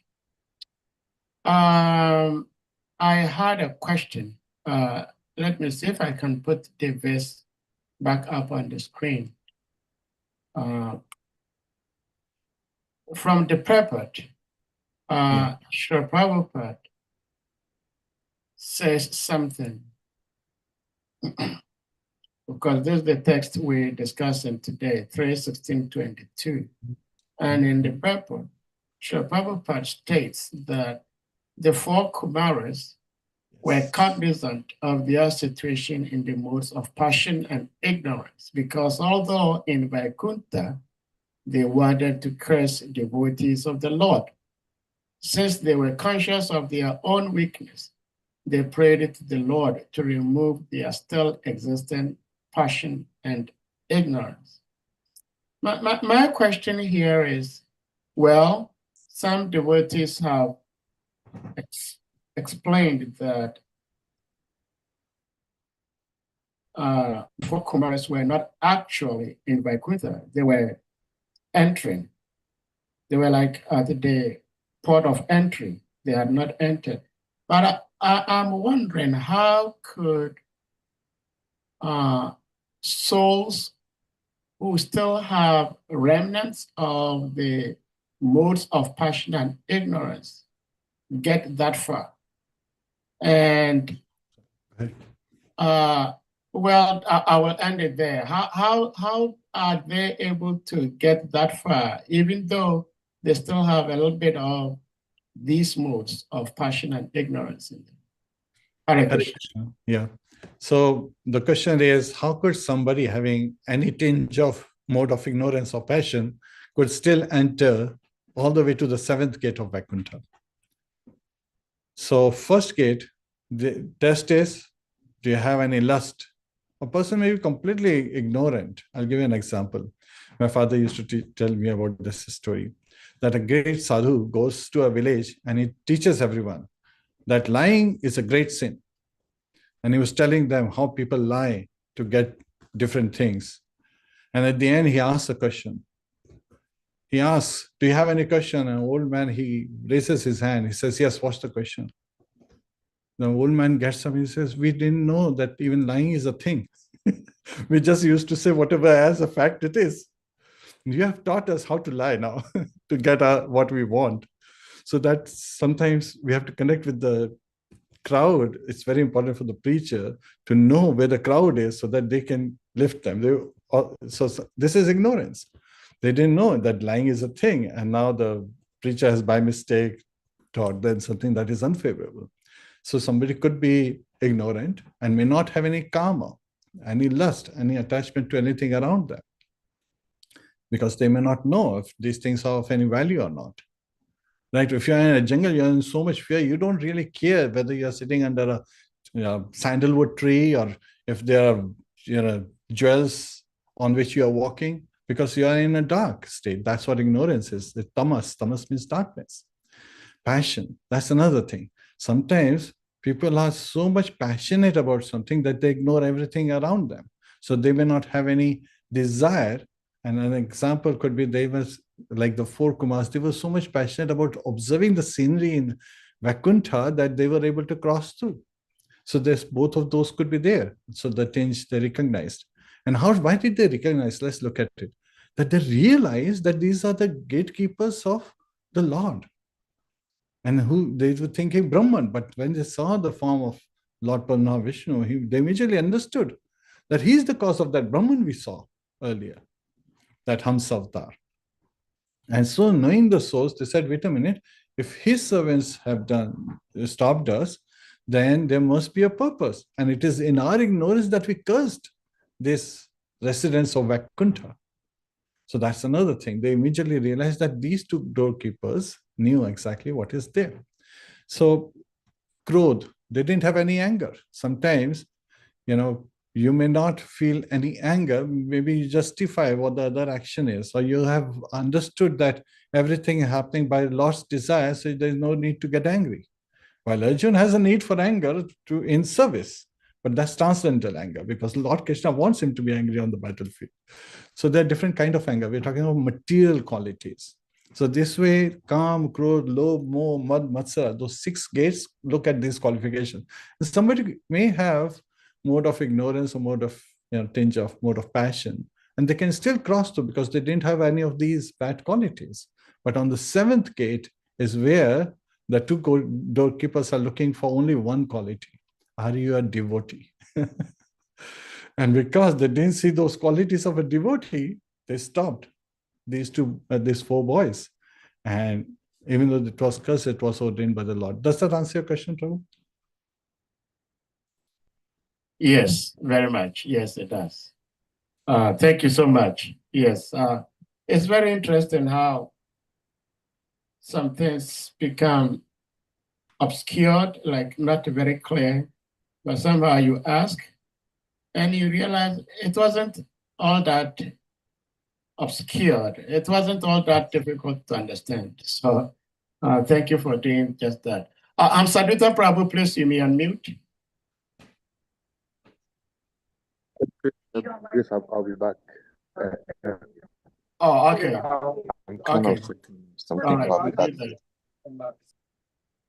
I had a question. Let me see if I can put the verse back up on the screen. From the purport, Srila Prabhupada says something, because this is the text we're discussing today, 3:16:22. And in the purport, Srila Prabhupada states that the 4 Kumaras were cognizant of their situation in the modes of passion and ignorance, because although in Vaikuntha, they wanted to curse devotees of the Lord, since they were conscious of their own weakness, they prayed to the Lord to remove their still existing passion and ignorance. My question here is, well, some devotees have explained that 4 Kumaras were not actually in Vaikuntha. They were entering. They were like at the port of entry. They had not entered. But I'm wondering, how could souls who still have remnants of the modes of passion and ignorance get that far? And well, I will end it there. How are they able to get that far, even though they still have a little bit of these modes of passion and ignorance in them? Hare Krishna. Yeah. So the question is, how could somebody having any tinge of mode of ignorance or passion could still enter all the way to the seventh gate of Vaikuntha? So first gate, the test is, do you have any lust? A person may be completely ignorant. I'll give you an example. My father used to tell me about this story, that a great sadhu goes to a village and he teaches everyone that lying is a great sin. And he was telling them how people lie to get different things. And at the end, he asks a question. He asks, do you have any question? And an old man, he raises his hand. He says, yes, what's the question? The old man gets up and he says, we didn't know that even lying is a thing. We just used to say whatever as a fact it is. You have taught us how to lie now to get what we want. So that sometimes we have to connect with the crowd. It's very important for the preacher to know where the crowd is so that they can lift them. So this is ignorance. They didn't know that lying is a thing. And now the preacher has by mistake taught them something that is unfavorable. So somebody could be ignorant and may not have any karma, any lust, any attachment to anything around them, because they may not know if these things are of any value or not. Right? If you're in a jungle, you're in so much fear, you don't really care whether you're sitting under a sandalwood tree or if there are jewels on which you are walking, because you are in a dark state. That's what ignorance is. The tamas. Tamas means darkness. Passion, that's another thing. Sometimes people are so much passionate about something that they ignore everything around them. So they may not have any desire. And an example could be, they were like the four Kumars, they were so much passionate about observing the scenery in Vaikuntha that they were able to cross through. So there's both of those could be there. So the tinge they recognized. And why did they recognize? Let's look at it. That they realized that these are the gatekeepers of the Lord. And who they were thinking Brahman, but when they saw the form of Lord Parama Vishnu, they immediately understood that he's the cause of that Brahman we saw earlier, that Hamsa avatar. And so, knowing the source, they said, wait a minute, if his servants have stopped us, then there must be a purpose. And it is in our ignorance that we cursed this residents of Vaikuntha. So that's another thing. They immediately realized that these two doorkeepers knew exactly what is there. So Krodh, they didn't have any anger. Sometimes, you may not feel any anger. Maybe you justify what the other action is, or you have understood that everything is happening by Lord's desire, so there's no need to get angry. While Arjuna has a need for anger in service, but that's transcendental anger, because Lord Krishna wants him to be angry on the battlefield. So there are different kind of anger. We're talking about material qualities. So this way, Kam, Krodh, Lobh, Moh, Mad, Matsara, those 6 gates look at these qualifications. And somebody may have mode of ignorance or mode of tinge of mode of passion, and they can still cross through because they didn't have any of these bad qualities. But on the 7th gate is where the two doorkeepers are looking for only one quality. Are you a devotee? And because they didn't see those qualities of a devotee, they stopped these 4 boys. And even though it was cursed, it was ordained by the Lord. Does that answer your question, Prabhu? Yes, very much. Yes, it does. Thank you so much. Yes, it's very interesting how some things become obscured, like not very clear, but somehow you ask and you realize it wasn't all that obscured. It wasn't all that difficult to understand. So thank you for doing just that. I'm Sadhuta Prabhu, please you may unmute. Yes, I'll be back. Oh, okay. I'm kind of something. All right. I'll be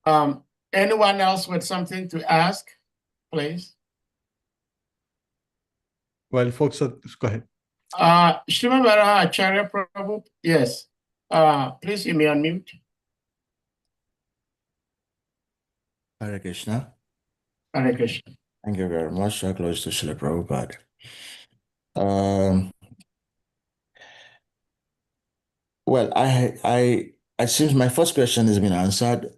back. Anyone else with something to ask, please? Well, folks, go ahead. Shrimavara Acharya Prabhu, yes. Please, you may unmute. Hare Krishna. Hare Krishna. Thank you very much. Close to Srila Prabhupada. Well, I seems my first question has been answered,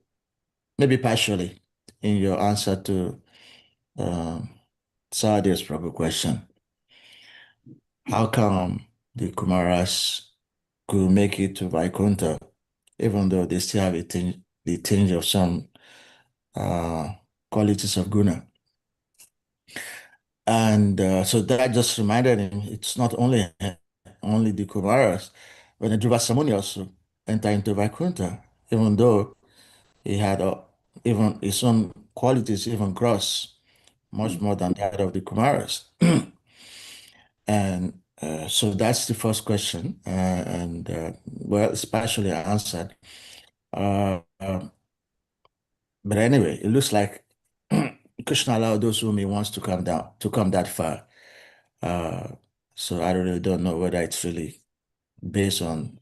maybe partially, in your answer to Sadia's Prabhu question. How come the Kumaras could make it to Vaikuntha, even though they still have the tinge of some qualities of guna? And so that just reminded him it's not only the Kumaras, but the Dhruva Samuni also enter into Vaikuntha, even though he had even his own qualities, even gross, much more than that of the Kumaras. And so that's the first question, well, it's partially answered. But anyway, it looks like Krishna allowed those whom he wants to come down, to come that far. So I really don't know whether it's really based on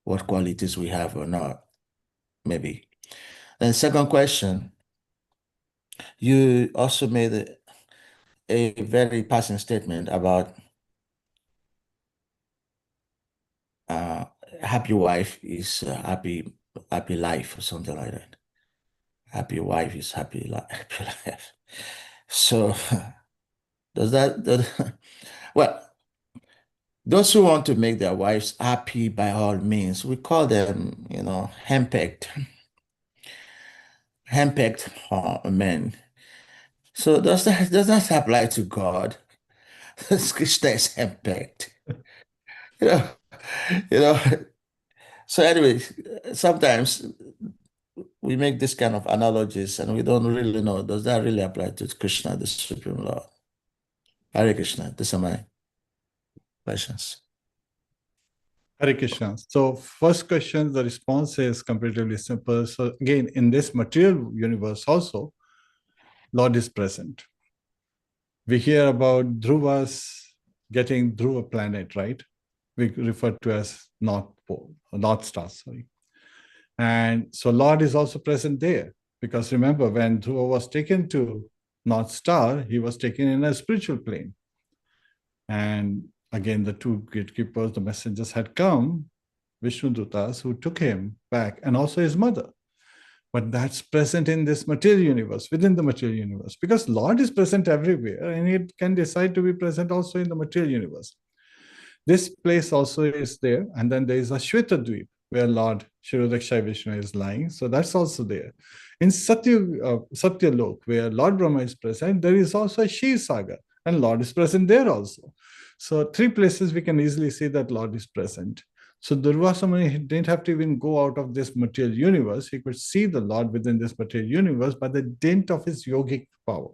what qualities we have or not, maybe. Then second question, you also made a very passing statement about happy wife is happy life or something like that. Happy wife is happy life. So does that well, those who want to make their wives happy by all means, we call them, henpecked men. So does that apply to God? Krishna is henpecked. You know, you know. So anyway, sometimes we make this kind of analogies and we don't really know, does that really apply to Krishna, the Supreme Lord? Hare Krishna, these are my questions. Hare Krishna. So first question, the response is comparatively simple. So again, in this material universe also, Lord is present. We hear about Dhruvas getting Dhruva planet, right? We refer to as North Pole, or North Star, sorry. And so Lord is also present there. Because remember, when Dhruva was taken to North Star, he was taken in a spiritual plane. And again, the two gatekeepers, the messengers had come, Vishnu Dutas, who took him back, and also his mother. But that's present in this material universe, within the material universe, because Lord is present everywhere, and he can decide to be present also in the material universe. This place also is there, and then there is a Shweta where Lord Shirodakshai Vishnu is lying, so that's also there. In Satyalok, where Lord Brahma is present, there is also a Shiv Sagar, and Lord is present there also. So three places we can easily see that Lord is present. So Durvasa Muni didn't have to even go out of this material universe. He could see the Lord within this material universe by the dint of his yogic power.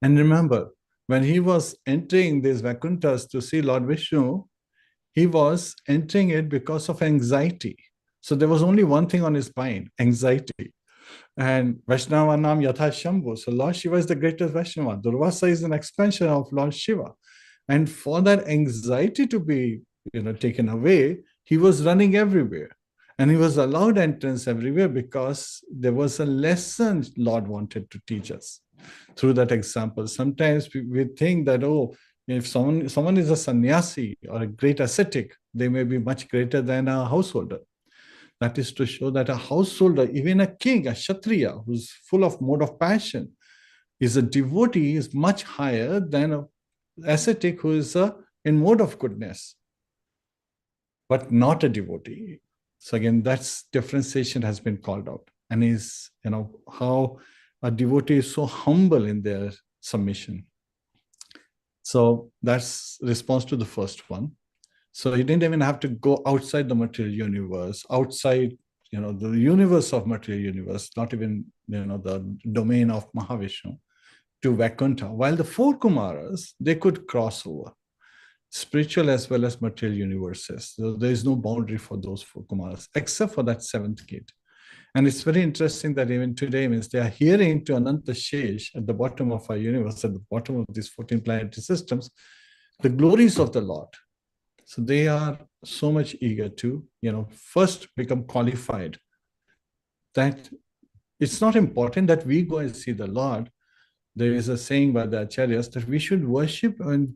And remember, when he was entering these Vakuntas to see Lord Vishnu, he was entering it because of anxiety. So there was only one thing on his mind, anxiety. And Vaishnava Nam Yatha Shambhu. So Lord Shiva is the greatest Vaishnava. Durvasa is an expansion of Lord Shiva. And for that anxiety to be taken away, he was running everywhere. And he was allowed entrance everywhere because there was a lesson Lord wanted to teach us through that example. Sometimes we think that, if someone is a sannyasi or a great ascetic, they may be much greater than a householder. That is to show that a householder, even a king, a kshatriya, who's full of mode of passion, is a devotee, is much higher than an ascetic who is in mode of goodness, but not a devotee. So again, that's differentiation has been called out. And is, how a devotee is so humble in their submission. So that's response to the first one. So he didn't even have to go outside the material universe, outside, the universe of material universe, not even, the domain of Mahavishnu, to Vaikuntha. While the four Kumaras, they could cross over, spiritual as well as material universes. So there is no boundary for those four Kumaras, except for that seventh gate. And it's very interesting that even today means they are hearing to Ananta Shesh at the bottom of our universe, at the bottom of these 14 planetary systems, the glories of the Lord. So they are so much eager to, first become qualified. That it's not important that we go and see the Lord. There is a saying by the Acharyas that we should worship and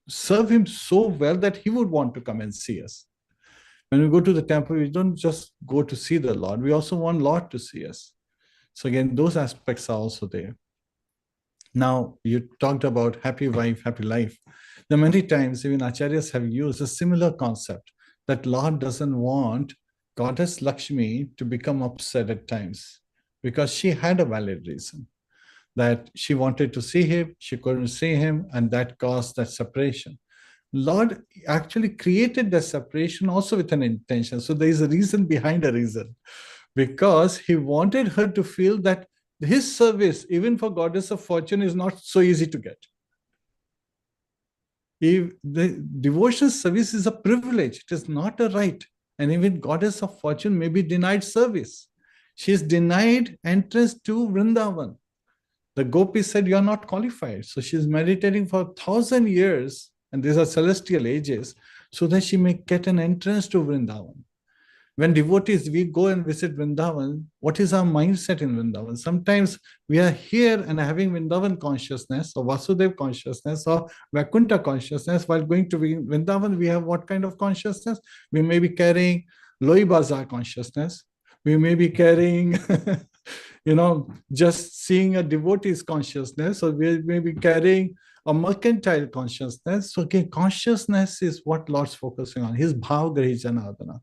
serve him so well that he would want to come and see us. When we go to the temple, we don't just go to see the Lord, we also want Lord to see us. So again, those aspects are also there. Now, you talked about happy wife, happy life. There are many times even Acharyas have used a similar concept that Lord doesn't want Goddess Lakshmi to become upset at times because she had a valid reason that she wanted to see him, she couldn't see him, and that caused that separation. Lord actually created the separation also with an intention. So there is a reason behind a reason, because he wanted her to feel that his service, even for Goddess of Fortune, is not so easy to get. If the devotional service is a privilege, it is not a right. And even Goddess of Fortune may be denied service. She is denied entrance to Vrindavan. The Gopi said, "You're not qualified." So she's meditating for 1,000 years, and these are celestial ages, so that she may get an entrance to Vrindavan. When devotees, we go and visit Vrindavan, what is our mindset in Vrindavan? Sometimes we are here and having Vrindavan consciousness or Vasudev consciousness or Vaikuntha consciousness. While going to Vrindavan, we have what kind of consciousness? We may be carrying Loi Bazaar consciousness. We may be carrying just seeing a devotee's consciousness, or we may be carrying a mercantile consciousness. So again, consciousness is what Lord's focusing on, his bhav grahi janardana.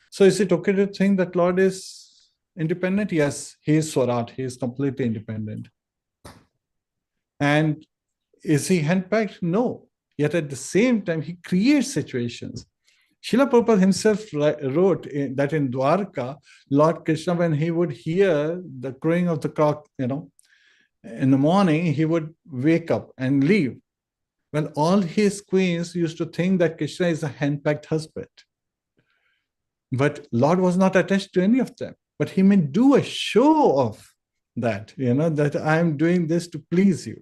So is it okay to think that Lord is independent? Yes, he is Swarat, he is completely independent. And is he handpicked? No. Yet at the same time, he creates situations. Srila Prabhupada himself wrote that in Dwarka, Lord Krishna, when he would hear the crowing of the cock, in the morning, he would wake up and leave. Well, all his queens used to think that Krishna is a hand-packed husband. But Lord was not attached to any of them. But he may do a show of that, that I am doing this to please you.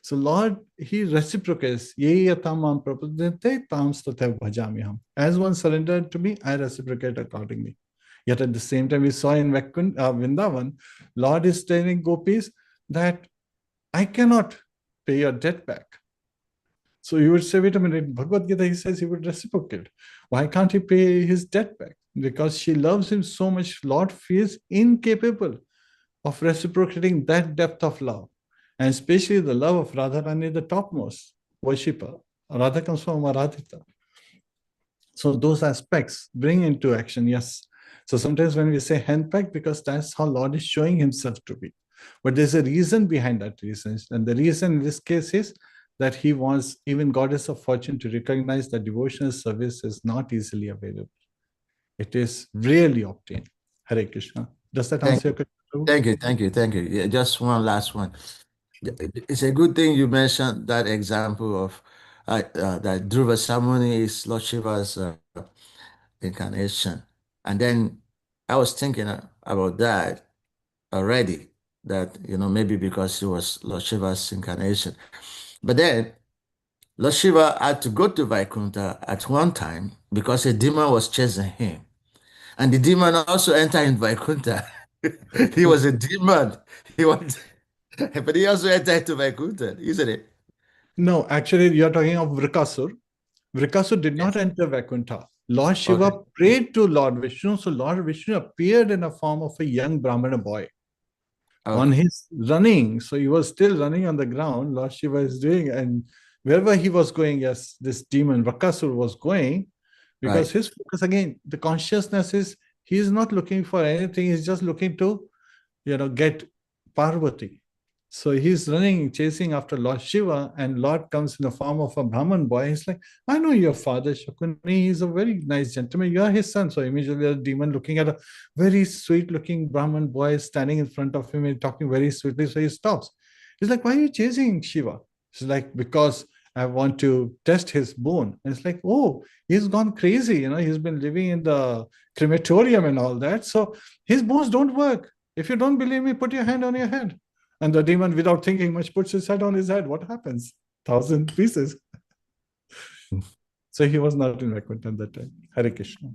So Lord, he reciprocates. As one surrendered to me, I reciprocate accordingly. Yet at the same time, we saw in Vrindavan, Lord is telling gopis that I cannot pay your debt back. So you would say, wait a minute, Bhagavad Gita, he says he would reciprocate. Why can't he pay his debt back? Because she loves him so much, Lord feels incapable of reciprocating that depth of love. And especially the love of Radharani, the topmost worshipper. Radha comes from Aradhita. So those aspects bring into action, yes. So sometimes when we say handpacked, because that's how Lord is showing himself to be. But there's a reason behind that reason. And the reason in this case is that he wants even Goddess of Fortune to recognize that devotional service is not easily available. It is rarely obtained. Hare Krishna. Does that answer your question? Thank you. Yeah, just one last one. It's a good thing you mentioned that example of that Dhruva ceremony is Lord Shiva's incarnation. And then I was thinking about that already, that, maybe because it was Lord Shiva's incarnation. But then Lord Shiva had to go to Vaikuntha at one time because a demon was chasing him. And the demon also entered in Vaikuntha. He was a demon. But he also entered into Vaikuntha, isn't it? No, actually, you're talking of Vrikasur. Vrikasur did not enter Vaikuntha. Lord Shiva prayed to Lord Vishnu. So Lord Vishnu appeared in a form of a young Brahmana boy. On his running, so he was still running on the ground, Lord Shiva is doing, and wherever he was going, yes, this demon Rakasur was going, because his focus, again, the consciousness is, he is not looking for anything, he's just looking to, get Parvati. So he's running, chasing after Lord Shiva, and Lord comes in the form of a Brahman boy. He's like, I know your father, Shakuni. He's a very nice gentleman. You are his son. So immediately the demon looking at a very sweet looking Brahman boy standing in front of him and talking very sweetly. So he stops. He's like, why are you chasing Shiva? He's like, because I want to test his bone. And it's like, oh, he's gone crazy. You know, he's been living in the crematorium and all that. So his bones don't work. If you don't believe me, put your hand on your head. And the demon, without thinking much, puts his head on his head. What happens? 1,000 pieces. So he was not in Vaikuntha at that time. Hare Krishna.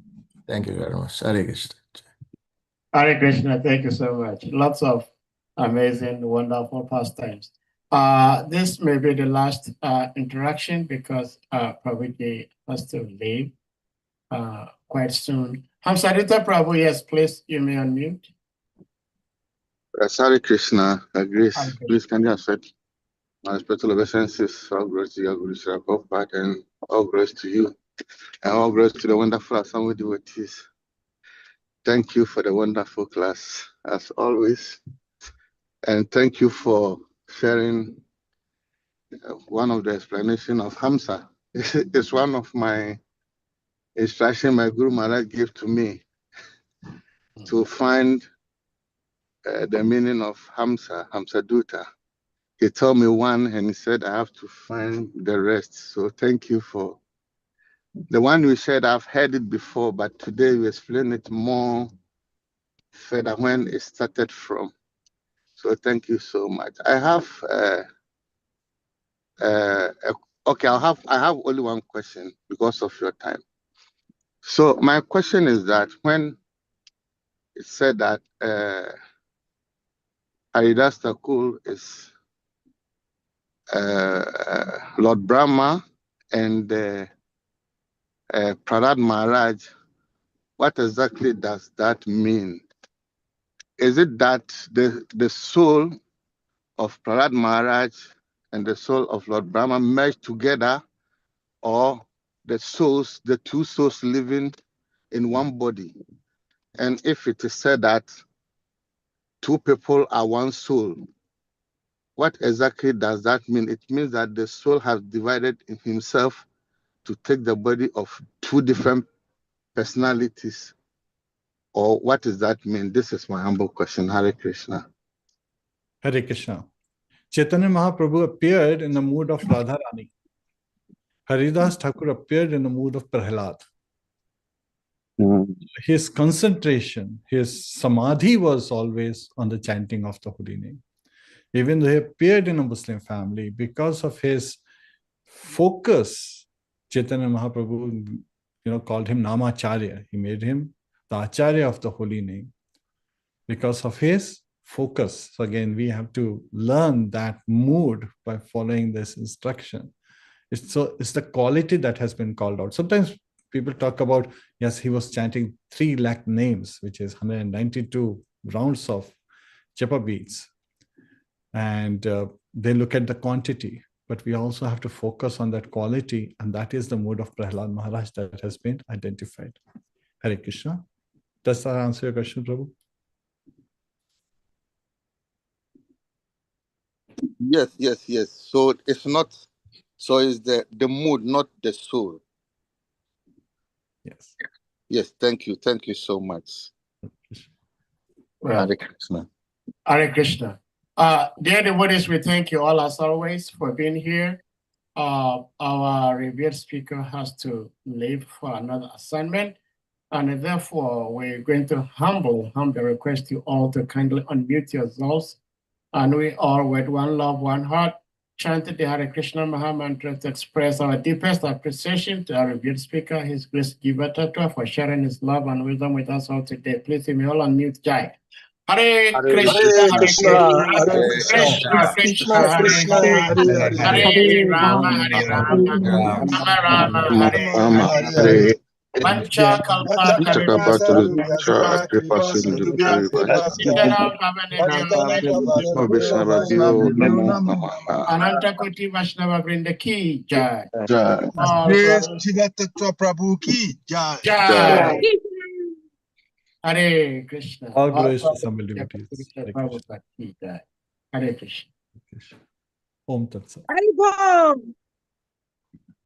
Thank you very much. Hare Krishna. Hare Krishna, thank you so much. Lots of amazing, wonderful pastimes. This may be the last interaction because Prabhuji has to leave quite soon. Hamsarita Prabhu, yes, please, you may unmute. Hare Krishna, Grace, Hare Krishna. please can you accept my respectful obeisances, all grace to your Guru Sri Prabhupada, and all grace to you, and all grace to the wonderful assembly devotees. Thank you for the wonderful class, as always, and thank you for sharing one of the explanation of Hamsa. It's one of my instruction my Guru Maharaj gave to me to find the meaning of Hamsa, Hamsa Duta. He told me one and he said I have to find the rest. So thank you for the one you said. I've heard it before, but today you explain it more further when it started from. So thank you so much. I have okay. I have only one question because of your time. So my question is that when it said that Haridas Thakur is Lord Brahma and Prahlad Maharaj, what exactly does that mean? Is it that the soul of Prahlad Maharaj and the soul of Lord Brahma merged together, or the two souls living in one body? And if it is said that two people are one soul, what exactly does that mean? It means that the soul has divided in himself to take the body of two different personalities. Or what does that mean? This is my humble question. Hare Krishna. Hare Krishna. Chaitanya Mahaprabhu appeared in the mood of Radharani. Haridas Thakur appeared in the mood of Prahlad. His concentration, his samadhi was always on the chanting of the holy name. Even though he appeared in a Muslim family, because of his focus, Chaitanya Mahaprabhu, called him Namacharya. He made him the Acharya of the holy name because of his focus. So again, we have to learn that mood by following this instruction. It's the quality that has been called out. Sometimes people talk about, yes, he was chanting 3 lakh names, which is 192 rounds of japa beads. And they look at the quantity, but we also have to focus on that quality, and that is the mood of Prahlad Maharaj that has been identified. Hare Krishna. Does that answer your question, Prabhu? Yes. So it's not, so it's the mood, not the soul. Yes. Yes, thank you. Thank you so much. Well, Hare Krishna. Hare Krishna. Dear devotees, we thank you all as always for being here. Our revered speaker has to leave for another assignment, and therefore we're going to humbly request you all to kindly unmute yourselves, and we all with one love, one heart, chanted the Hare Krishna Maha Mantra to express our deepest appreciation to our revered speaker, His Grace JIVA TATTVA, for sharing his love and wisdom with us all today. Please, you may all unmute Jai. Hare Krishna, Hare Krishna, Krishna Krishna, Hare Hare Rama, Hare Rama, Rama Rama, Hare Hare. Pancha Kalpa Ananta Koti Vaishnava Vrinda Ki Jai. Grace JIVA TATTVA Prabhu Ki Jai. Jai. Hare Krishna. All glories to some devotees. Hare Krishna. Hare Krishna. Om Tat Sat. Hare Bom.